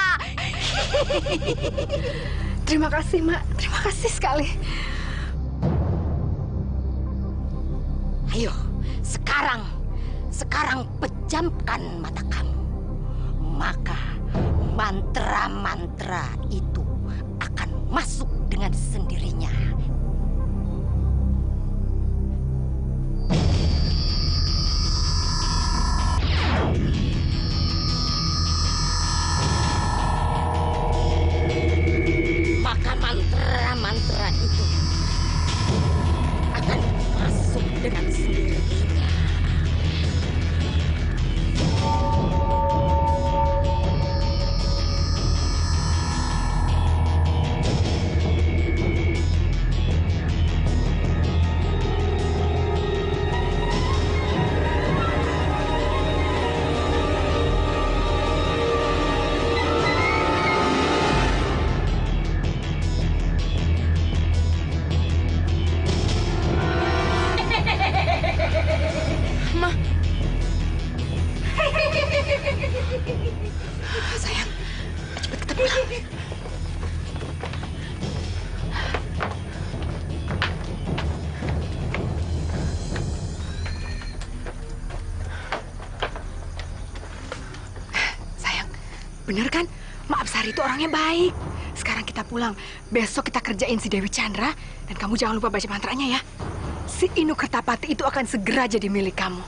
Terima kasih, Mak. Terima kasih sekali. Ayo, sekarang pejamkan mata kamu. Maka mantra-mantra itu akan masuk dengan sendirinya. Maka mantra-mantra itu akan masuk dengan sendirinya. Sayang, cepet kita pulang. Bener kan? Maaf Sari itu orangnya baik. Sekarang kita pulang. Besok kita kerjain si Dewi Chandra. Dan kamu jangan lupa baca mantranya ya. Si Inu Kertapati itu akan segera jadi milik kamu.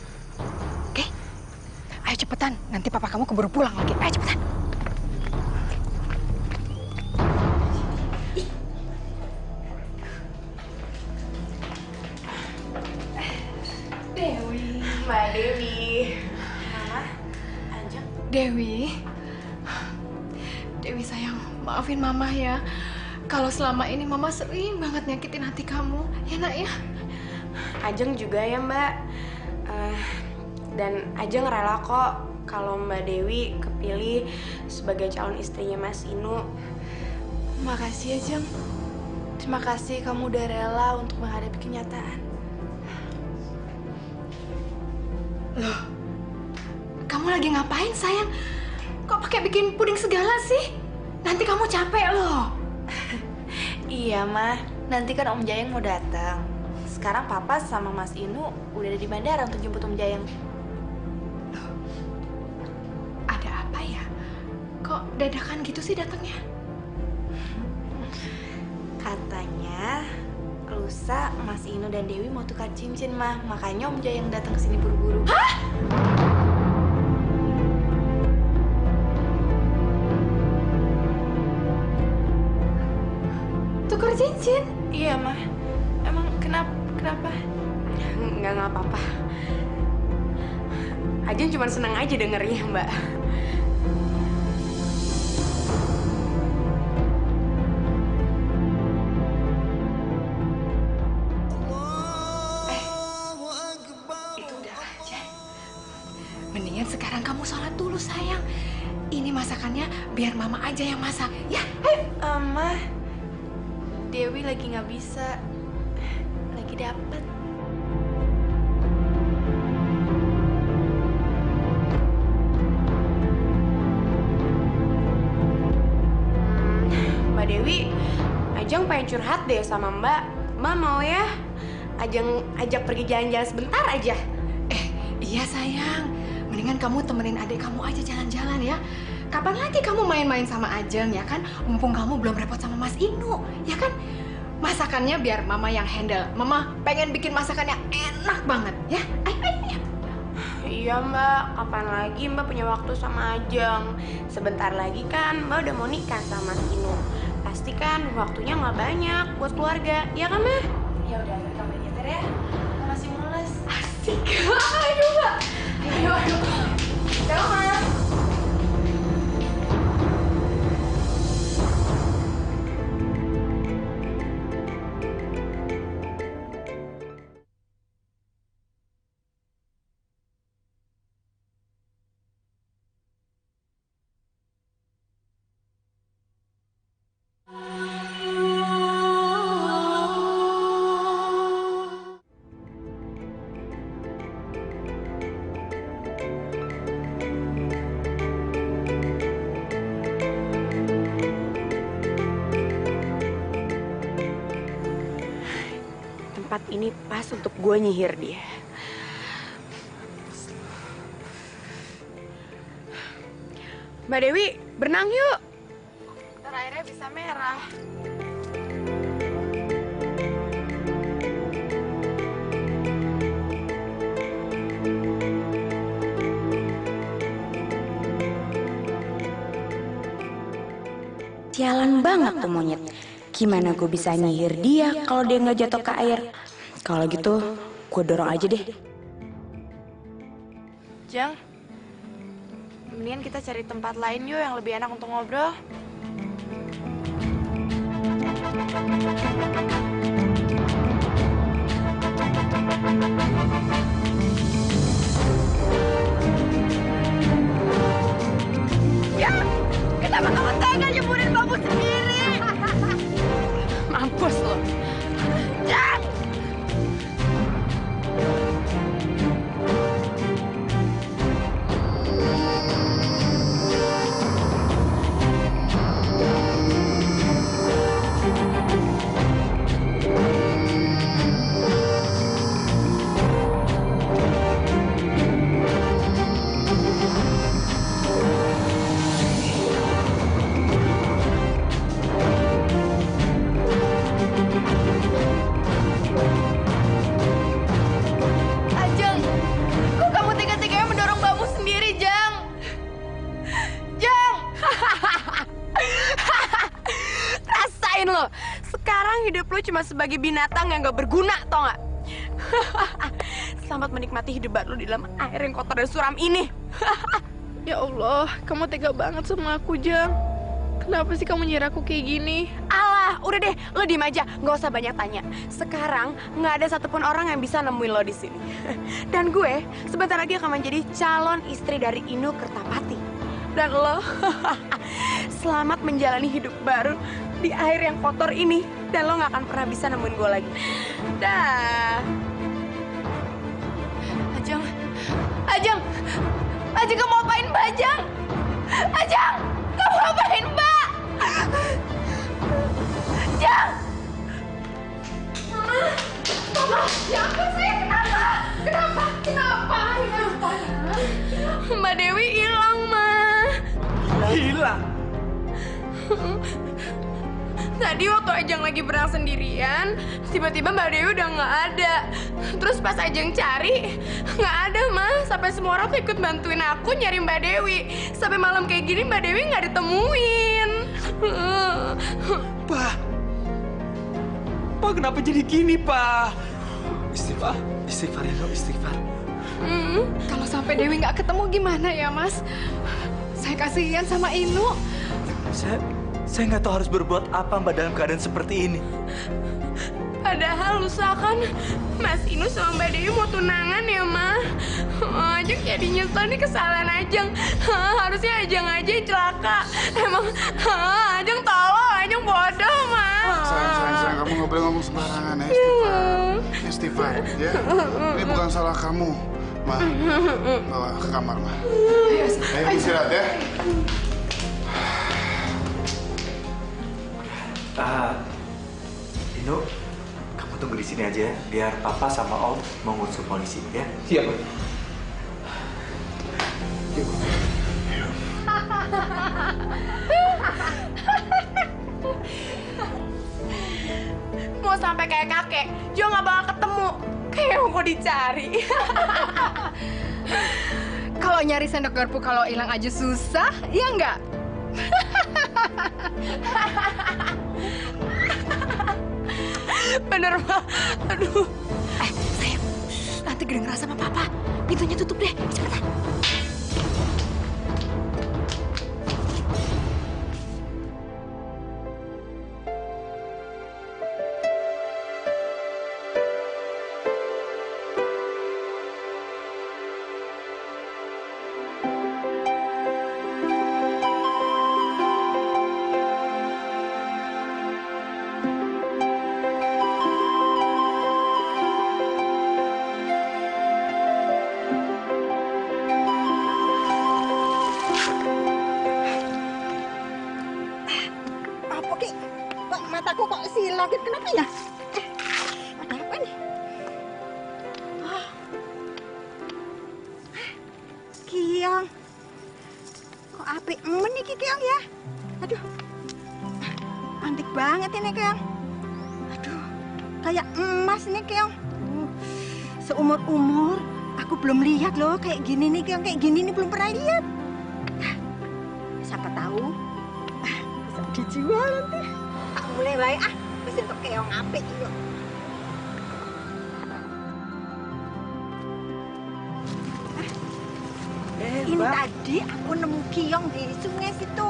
Oke? Ayo cepetan. Nanti papa kamu keburu pulang lagi. Ayo cepetan. Mbak Dewi. Mama, Ajeng. Dewi sayang, maafin mama ya. Kalau selama ini mama sering banget nyakitin hati kamu. Ya nak ya? Ajeng juga ya Mbak. Dan Ajeng rela kok kalau Mbak Dewi kepilih sebagai calon istrinya Mas Inu. Makasih ya, Jeng. Terima kasih kamu udah rela untuk menghadapi kenyataan. Loh, kamu lagi ngapain sayang? Kok pakai bikin puding segala sih? Nanti kamu capek loh. Iya, Mah. Nanti kan Om Jayang mau datang. Sekarang Papa sama Mas Inu udah ada di bandara untuk jemput Om Jayang. Loh, ada apa ya? Kok dadakan gitu sih datangnya? Katanya lusa Mas Inu dan Dewi mau tukar cincin, Mah. Makanya Om Jayang datang ke sini buru-buru. Hah? Tukar cincin? Iya, Mah. Emang kenapa? Nggak apa-apa. Ajeng cuma seneng aja dengernya Mbak. Itu udah aja. Mendingan sekarang kamu sholat dulu sayang. Ini masakannya biar mama aja yang masak. Ya, ayo. Mah, Dewi lagi nggak bisa. Lagi dapet. Mbak Dewi, Ajeng pengen curhat deh sama Mbak. Mbak mau ya? Ajeng ajak pergi jalan-jalan sebentar aja. Iya sayang. Mendingan kamu temenin adik kamu aja jalan-jalan ya. Kapan lagi kamu main-main sama Ajeng ya kan? Mumpung kamu belum repot sama Mas Inu, ya kan? Masakannya biar mama yang handle. Mama pengen bikin masakan yang enak banget ya. Ayo. Iya Mbak, kapan lagi Mbak punya waktu sama Ajeng? Sebentar lagi kan Mbak udah mau nikah sama Mas Inu. Pasti kan waktunya nggak banyak buat keluarga, ya kan Mbak? Ya udah, kamu nyetir ya. Aku masih mules. Asik. Ayo, Mbak. Ayo. Sama. Tempat ini pas untuk gue nyihir dia. Mbak Dewi, berenang yuk. Ntar airnya bisa merah. Sialan banget tuh monyet. Gimana gue bisa nyihir dia kalau dia nggak jatuh ke air? Kalau gitu, gue dorong aja deh. Jang, mendingan kita cari tempat lain yuk yang lebih enak untuk ngobrol. Ya, kenapa kamu tega nyeburin kamu sendiri? Mampus lo. Jang! hidup lu cuma sebagai binatang yang gak berguna, tau gak? Selamat menikmati hidup baru di dalam air yang kotor dan suram ini. Ya Allah, kamu tega banget sama aku, Jang. Kenapa sih kamu nyerah aku kayak gini? Alah, udah deh, lo diem aja, nggak usah banyak tanya. Sekarang nggak ada satupun orang yang bisa nemuin lo di sini. Dan gue sebentar lagi akan menjadi calon istri dari Inu Kertapati. Dan lo selamat menjalani hidup baru di air yang kotor ini. Dan lo nggak akan pernah bisa nemuin gue lagi. Dah. Ajeng, Ajeng, Ajeng kamu apain Mbak Ajeng? Ajeng, kamu apain Mbak? Ajeng! Mama, ya ampun saya, kenapa? Kenapa? Mbak Dewi hilang, Ma. Hilang? Tadi waktu Ajeng lagi berenang sendirian, tiba-tiba Mbak Dewi udah nggak ada. Terus pas Ajeng cari, nggak ada, Ma. Sampai semua orang tuh ikut bantuin aku nyari Mbak Dewi. Sampai malam kayak gini Mbak Dewi nggak ditemuin. Pak, kenapa jadi gini, Pak? Istighfar ya, istighfar. Kalau sampai Dewi nggak ketemu gimana ya, Mas? Saya kasihan sama Inu. Saya nggak tahu harus berbuat apa, Mbak, dalam keadaan seperti ini. Padahal lusa kan Mas Inu sama Mbak Dewi mau tunangan ya, Ma. Ajeng jadi nyesel nih kesalahan Ajeng. Harusnya Ajeng aja yang celaka. Emang Ajeng tolong, Ajeng bodoh, Ma. Sayang, kamu nggak boleh ngomong sembarangan ya, Istighfar, ya. Ini bukan salah kamu, Ma. Bawa ke kamar, Ma. Ayo istirahat ya. Inu, kamu tunggu di sini aja, biar Papa sama Om mengusut polisi, ya? Siap, Pak. Mau sampai kayak kakek, juga nggak bakal ketemu. Kayak mau dicari. Kalau nyari sendok garpu kalau hilang aja susah, iya nggak? Bener, Ma. Aduh. Sayang, nanti kedengeran sama Papa. Pintunya tutup deh, cepetan. Mataku kok silangit, kenapa ya? Ada apa nih? Kiong. Kok apik men iki Kiong ya? Aduh. Antik banget ini Kiong. Aduh. Kayak emas nih Kiong. Seumur-umur aku belum lihat loh kayak gini nih Kiong. Kayak gini nih belum pernah lihat. Siapa tahu bisa dijual nanti. Mulai baik bisa untuk keong apik yuk. Ini Mbak. tadi aku nemu kiong di sungai situ.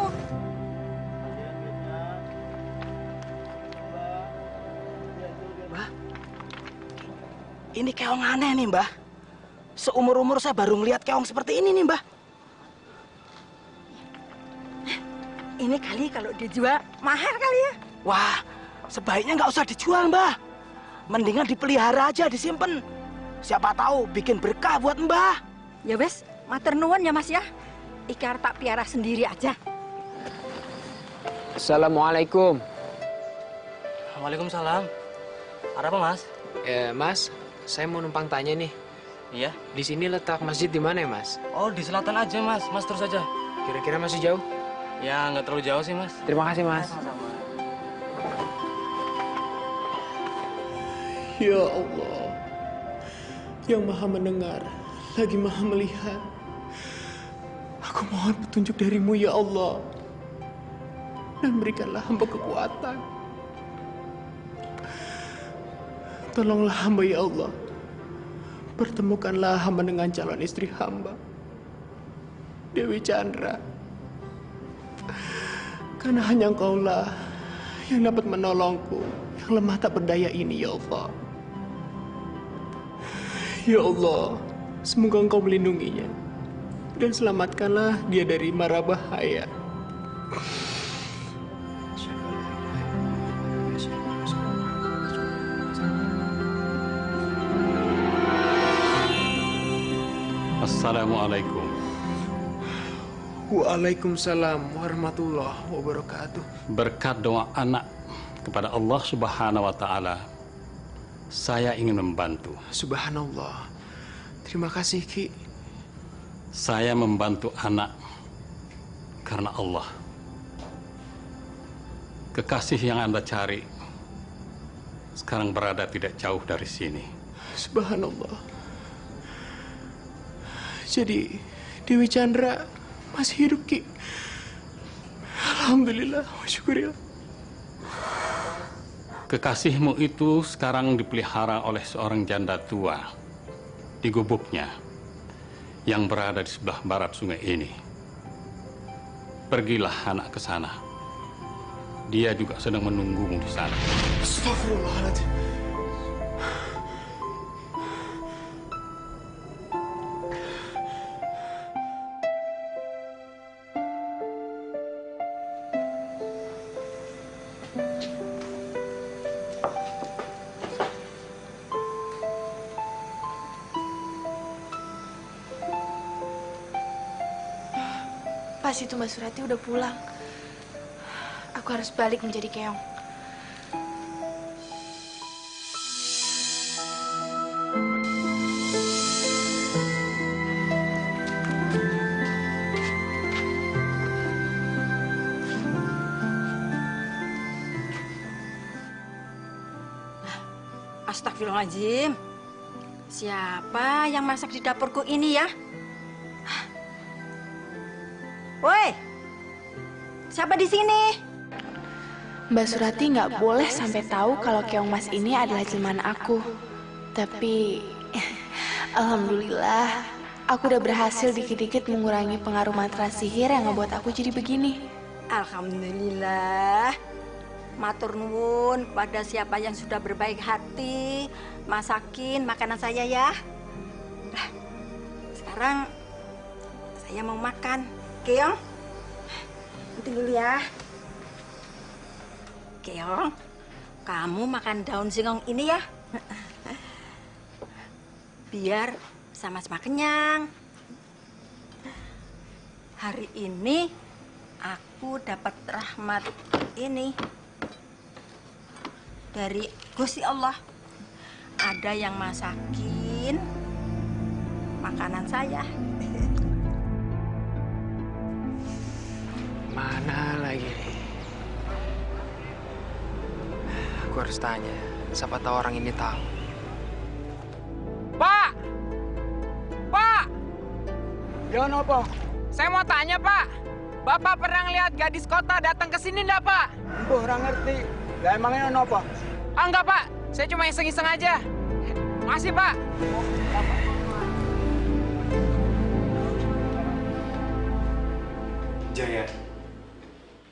Mbah, ini keong aneh nih, Mbah. Seumur-umur saya baru ngeliat keong seperti ini nih, Mbah. Ini kali kalau dijual mahal kali ya. Wah, sebaiknya nggak usah dijual, Mbah. Mendingan dipelihara aja, disimpan. Siapa tahu bikin berkah buat Mbah. Ya wes, matur nuwun ya Mas ya. Iki arep tak piara sendiri aja. Assalamualaikum. Waalaikumsalam. Ada apa, Mas? Mas, saya mau numpang tanya nih. Iya? Di sini letak masjid di mana ya, Mas? Oh, di selatan aja, Mas. Mas terus aja. Kira-kira masih jauh? Ya, nggak terlalu jauh sih, Mas. Terima kasih, Mas. Ya Allah, yang maha mendengar, lagi maha melihat. Aku mohon petunjuk darimu ya Allah. Dan berikanlah hamba kekuatan. Tolonglah hamba ya Allah. Pertemukanlah hamba dengan calon istri hamba, Dewi Chandra. Karena hanya Engkaulah yang dapat menolongku, yang lemah tak berdaya ini ya Allah. Ya Allah, semoga Engkau melindunginya dan selamatkanlah dia dari mara bahaya. Assalamualaikum. Waalaikumsalam warahmatullahi wabarakatuh. Berkat doa anak kepada Allah Subhanahu wa Ta'ala, saya ingin membantu. Subhanallah. Terima kasih, Ki. Saya membantu anak karena Allah. Kekasih yang Anda cari sekarang berada tidak jauh dari sini. Subhanallah. Jadi, Dewi Chandra masih hidup, Ki. Alhamdulillah, syukurillah. Kekasihmu itu sekarang dipelihara oleh seorang janda tua di gubuknya yang berada di sebelah barat sungai ini. Pergilah anak ke sana. Dia juga sedang menunggumu di sana. Astagfirullahaladzim. Pas itu Mbak Surati udah pulang. Aku harus balik menjadi keong. Astagfirullahaladzim. Siapa yang masak di dapurku ini ya? Woi, siapa di sini? Mbak Surati nggak boleh sampai tahu kalau keong mas ini adalah jelmaan aku. Tapi, alhamdulillah, aku udah berhasil dikit-dikit mengurangi pengaruh mantra sihir yang ngebuat aku jadi begini. Alhamdulillah. Matur nuwun pada siapa yang sudah berbaik hati masakin makanan saya ya. Nah, sekarang saya mau makan. Keong, nanti dulu ya. Keong, kamu makan daun singkong ini ya. Biar sama-sama kenyang. Hari ini aku dapat rahmat ini dari Gusti Allah. Ada yang masakin makanan saya. Mana lagi nih? Aku harus tanya. Siapa tahu orang ini tahu. Pak! Pak! Ya, apa? Saya mau tanya, Pak. Bapak pernah ngeliat gadis kota datang ke sini enggak, Pak? Mbah, orang ngerti. Lah emangnya apa? Ah, enggak, Pak. Saya cuma iseng-iseng aja. Makasih, Pak. Jaya,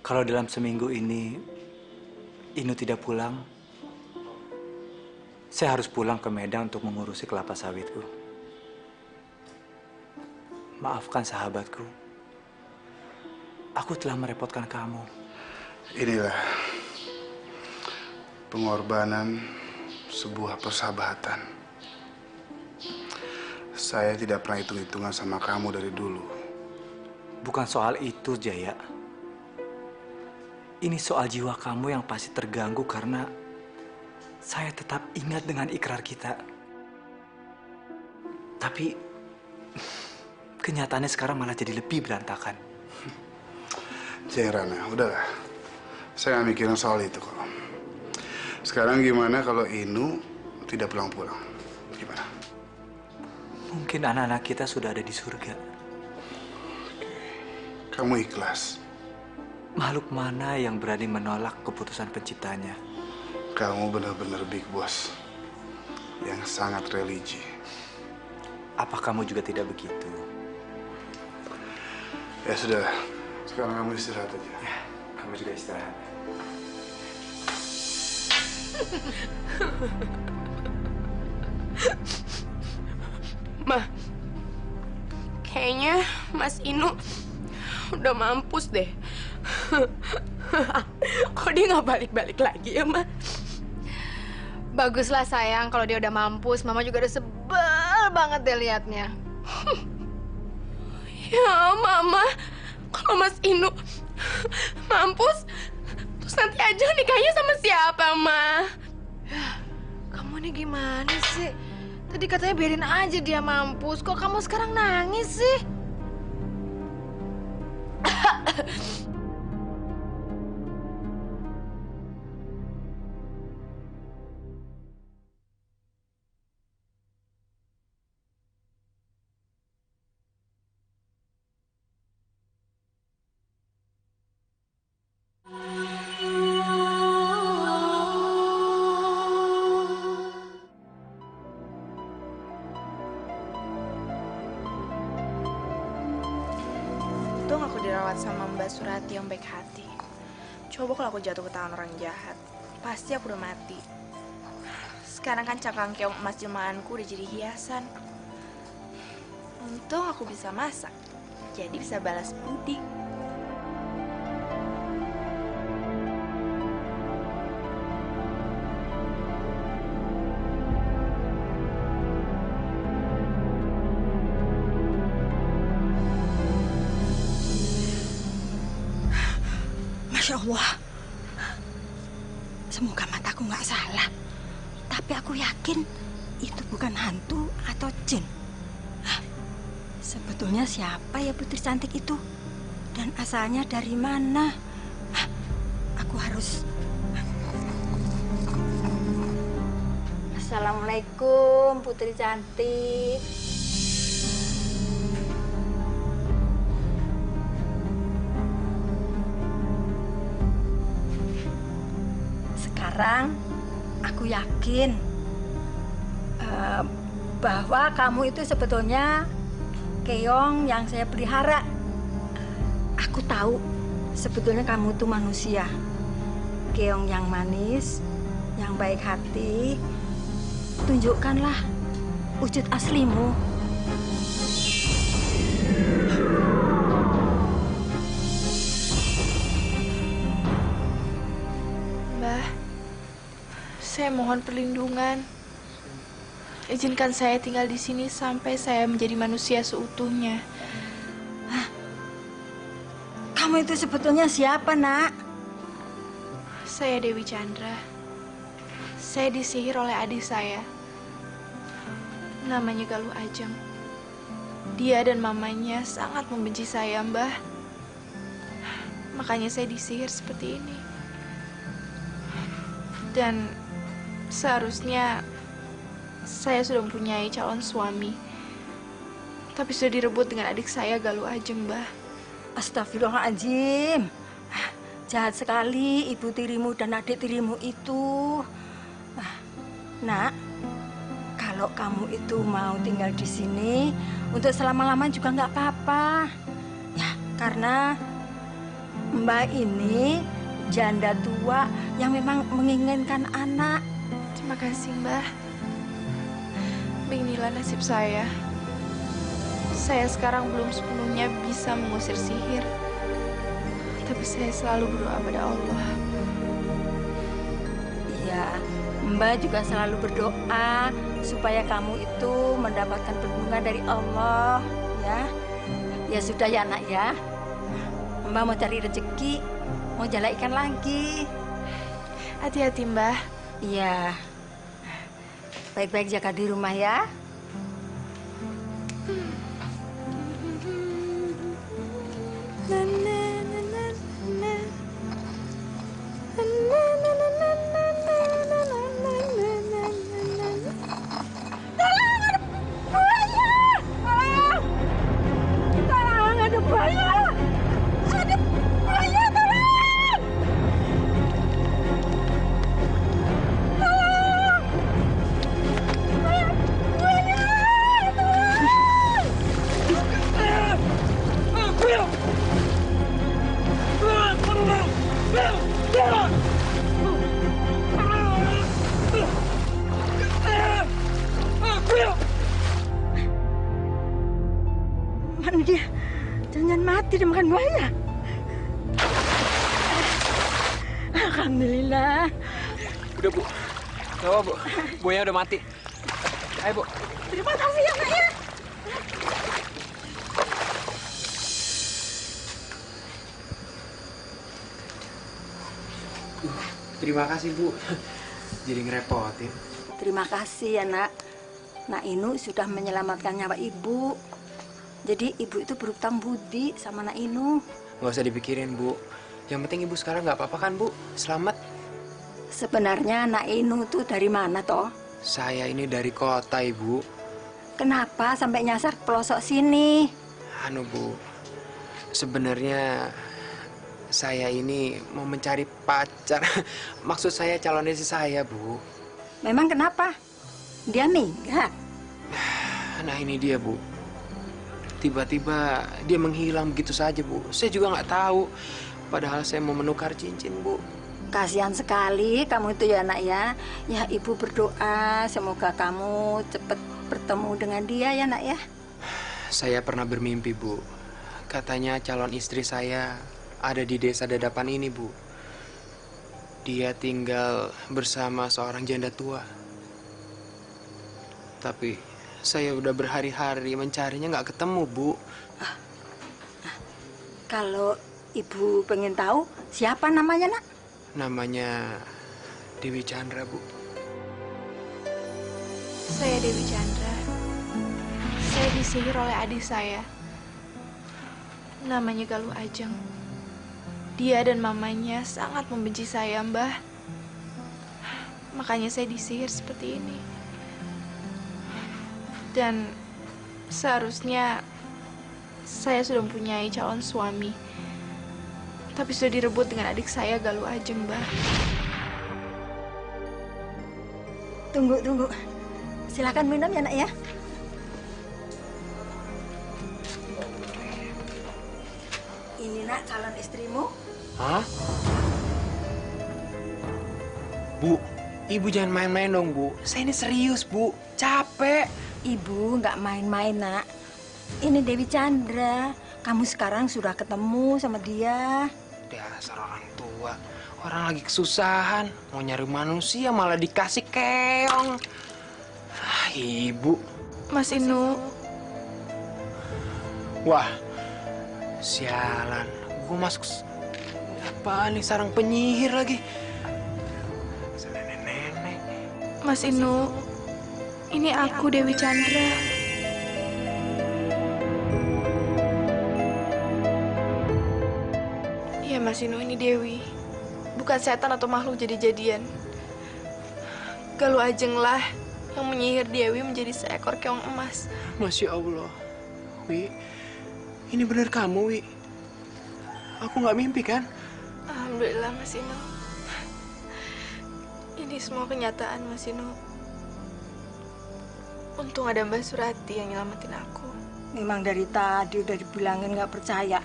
kalau dalam seminggu ini Inu tidak pulang, saya harus pulang ke Medan untuk mengurusi kelapa sawitku. Maafkan sahabatku. Aku telah merepotkan kamu. Inilah pengorbanan sebuah persahabatan. Saya tidak pernah hitung-hitungan sama kamu dari dulu. Bukan soal itu, Jaya. Ini soal jiwa kamu yang pasti terganggu karena saya tetap ingat dengan ikrar kita. Tapi kenyataannya sekarang malah jadi lebih berantakan. Jaya Rana, udahlah. Saya nggak mikirin soal itu kok. Sekarang gimana kalau Inu tidak pulang-pulang? Gimana? Mungkin anak-anak kita sudah ada di surga. Kamu ikhlas? Makhluk mana yang berani menolak keputusan penciptanya? Kamu benar-benar big boss. yang sangat religi. Apa kamu juga tidak begitu? Ya sudah, sekarang kamu istirahat aja. Ya, kamu juga istirahat. Ma, kayaknya Mas Inu udah mampus deh. Kok dia nggak balik-balik lagi ya, Ma? Baguslah sayang, kalau dia udah mampus, Mama juga udah sebel banget deh liatnya. Ya, Mama, kalau Mas Inu mampus, terus nanti aja nikahnya sama siapa, Ma? Kamu nih gimana sih? Tadi katanya biarin aja dia mampus, kok kamu sekarang nangis sih? Untung aku dirawat sama Mbak Surati yang baik hati. Coba kalau aku jatuh ke tangan orang jahat, pasti aku udah mati. Sekarang kan cangkang keong emas jelmaanku udah jadi hiasan. Untung aku bisa masak, jadi bisa balas budi. Masya Allah. Semoga mataku nggak salah. Tapi aku yakin itu bukan hantu atau jin. Hah, sebetulnya siapa ya putri cantik itu? Dan asalnya dari mana? Hah, aku harus... Assalamualaikum putri cantik. Sekarang aku yakin bahwa kamu itu sebetulnya keong yang saya pelihara. Aku tahu sebetulnya kamu itu manusia, keong yang manis, yang baik hati. Tunjukkanlah wujud aslimu. Mbah, saya mohon perlindungan. Izinkan saya tinggal di sini sampai saya menjadi manusia seutuhnya. Kamu itu sebetulnya siapa, Nak? Saya Dewi Chandra. Saya disihir oleh adik saya. Namanya Galuh Ajeng. Dia dan mamanya sangat membenci saya, Mbah. Makanya saya disihir seperti ini. Dan seharusnya saya sudah mempunyai calon suami. Tapi sudah direbut dengan adik saya, Galuh Ajeng, Mbah. Astagfirullahaladzim. Jahat sekali ibu tirimu dan adik tirimu itu. Nak, kalau kamu itu mau tinggal di sini untuk selama-lamanya juga nggak apa-apa. Ya, karena Mbak ini janda tua yang memang menginginkan anak. Terima kasih, Mbah. Beginilah nasib saya. Saya sekarang belum sepenuhnya bisa mengusir sihir. Tapi saya selalu berdoa pada Allah. Iya, Mbak juga selalu berdoa supaya kamu itu mendapatkan perlindungan dari Allah, ya. Ya sudah ya, Nak ya. Mbak mau cari rezeki, mau jala ikan lagi. Hati-hati, Mbah. Iya. Baik-baik jaga di rumah ya. Tolong! semuanya. Alhamdulillah. Udah, Bu. Gak apa, Bu. Buaya udah mati. Ayo, Bu. Terima kasih ya, Nak ya. Terima kasih, Bu. Jadi ngerepotin. Terima kasih ya, Nak. Nak Inu sudah menyelamatkan nyawa Ibu. Jadi Ibu itu berhutang budi sama Nak Inu. Nggak usah dipikirin, Bu. Yang penting Ibu sekarang nggak apa-apa kan, Bu? Selamat. Sebenarnya Nak Inu tuh dari mana toh? Saya ini dari kota, Ibu. Kenapa sampai nyasar pelosok sini? Anu, Bu. Sebenarnya saya ini mau mencari pacar. Maksud saya calon istri saya, Bu. Memang kenapa? Dia minggat. Nah, ini dia, Bu. Tiba-tiba dia menghilang begitu saja, Bu. Saya juga nggak tahu. Padahal saya mau menukar cincin, Bu. Kasihan sekali kamu itu ya, Nak ya. Ya, Ibu berdoa semoga kamu cepat bertemu dengan dia ya, Nak ya. Saya pernah bermimpi, Bu. Katanya calon istri saya ada di desa Dadapan ini, Bu. Dia tinggal bersama seorang janda tua. Tapi saya udah berhari-hari mencarinya nggak ketemu, Bu. Kalau Ibu pengen tahu siapa namanya, Nak? Namanya Dewi Chandra, Bu. Saya Dewi Chandra. Saya disihir oleh adik saya. Namanya Galuh Ajeng. Dia dan mamanya sangat membenci saya, Mbah. Makanya saya disihir seperti ini. Dan seharusnya saya sudah mempunyai calon suami. Tapi sudah direbut dengan adik saya, Galuh Ajeng, Mbah. Tunggu. Silakan minum ya, Nak ya. Ini, Nak, calon istrimu. Hah? Bu, Ibu jangan main-main dong, Bu. Saya ini serius, Bu. Capek. Ibu nggak main-main, Nak. Ini Dewi Chandra. Kamu sekarang sudah ketemu sama dia. Dasar orang tua. Orang lagi kesusahan. Mau nyari manusia malah dikasih keong. Ah, Ibu. Mas Inu. Wah, sialan. Gue masuk... Apa nih, sarang penyihir lagi. Nenek-nenek. Mas Inu. Ini aku, Dewi Chandra. Ya, Mas Inu, ini Dewi. Bukan setan atau makhluk jadi-jadian. Galuh Ajeng lah yang menyihir Dewi menjadi seekor keong emas. Masya Allah. Wi, ini benar kamu, Wi. Aku nggak mimpi, kan? Alhamdulillah, Mas Inu. Ini semua kenyataan, Mas Inu. Untung ada Mbak Surati yang nyelamatin aku. Memang dari tadi udah dibilangin nggak percaya.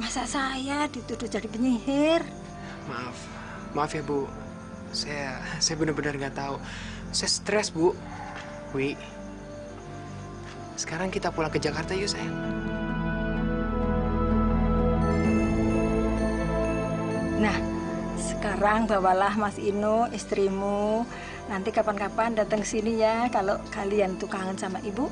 Masa saya dituduh jadi penyihir? Maaf ya, Bu. Saya benar-benar nggak tahu. Saya stres, Bu. Wi, sekarang kita pulang ke Jakarta yuk, sayang. Nah, sekarang bawalah Mas Inu, istrimu. Nanti kapan-kapan datang sini ya kalau kalian tuh kangen sama Ibu.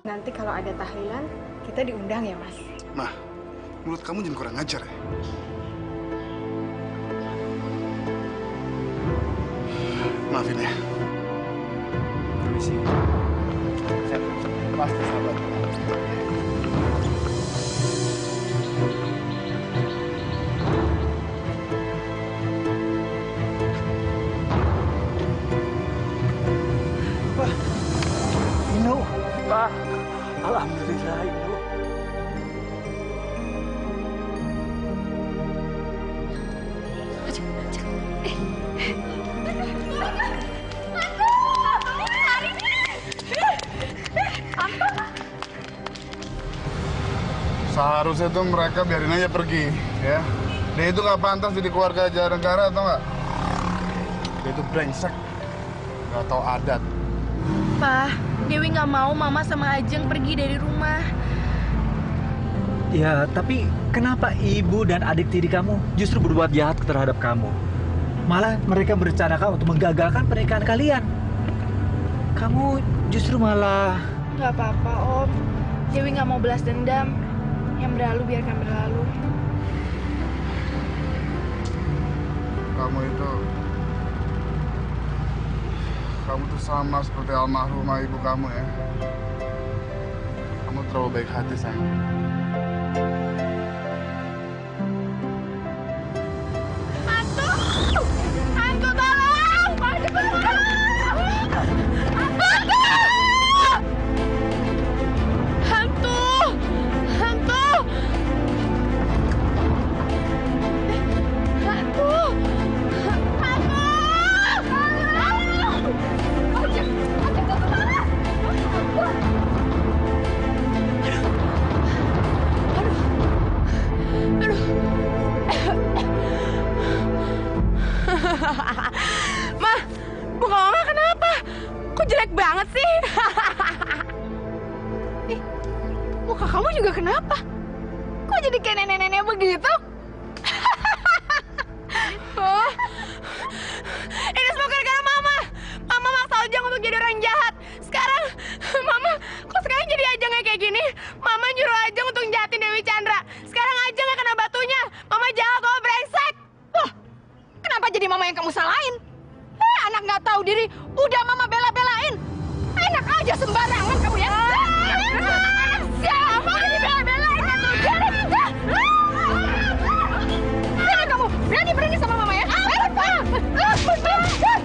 Nanti kalau ada tahlilan, kita diundang ya, Mas. Mah, mulut kamu jangan kurang ajar ya. Maafin ya. Permisi. Pasti sahabat. Inu, Pak. Alhamdulillah, Inu. Seharusnya tuh mereka biarin aja pergi, ya. Dia itu nggak pantas jadi keluarga Jarengkara, atau nggak? Dia itu brengsek, nggak tahu adat. Pa, Dewi nggak mau Mama sama Ajeng pergi dari rumah. Ya, tapi kenapa ibu dan adik tiri kamu justru berbuat jahat terhadap kamu? Malah mereka berencanakan untuk menggagalkan pernikahan kalian. Kamu justru malah... Nggak apa-apa, Om. Dewi nggak mau balas dendam. Yang berlalu biarkan berlalu. Kamu tuh sama seperti almarhumah ibu kamu ya. Kamu terlalu baik hati, sayang. Hantu! Hantu tolong! Hantu! Hantu! Hantu! Mah, muka Mama kenapa? Kok jelek banget sih? Muka kamu juga kenapa? Kok jadi kayak nenek-nenek begitu? Oh, ini semua gara-gara Mama. Mama maksa Ojang untuk jadi orang jahat. Sekarang, Mama, kok sekarang jadi Ajangnya kayak gini? Mama nyuruh Ajang untuk jahatin Dewi Chandra. Sekarang Ajang yang kena batunya. Mama jahat, Mama brengsek. Loh, kenapa jadi Mama yang kamu salahin? Anak nggak tahu diri, udah Mama bela-belain. Enak aja sembarangan kamu ya. Siapa yang dibela-belain? Jangan kamu berani sama Mama ya.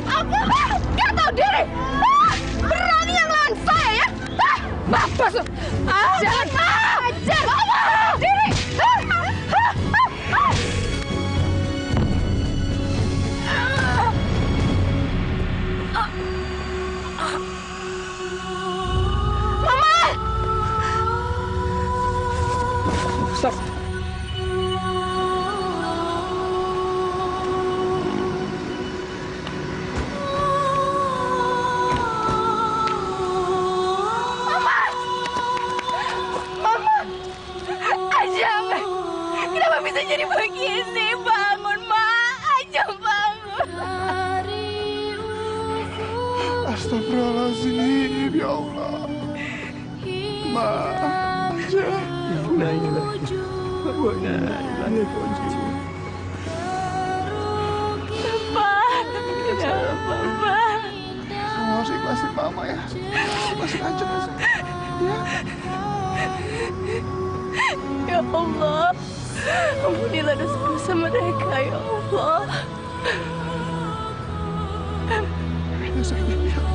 Aku nggak tahu diri. Berani yang lawan saya ya. Mampus lu. Jangan ajar. Diri. Stop. Ajeng, kenapa bisa jadi begini? Bangun, Ma. Ajeng, bangun. Astagfirullahaladzim, ya Allah. Ma, Ajeng. Kamu harus ikhlasin Mama ya. Ikhlasin aja, ya. Ya Allah, ampunilah dosa-dosa mereka, ya Allah. Ya, sayang.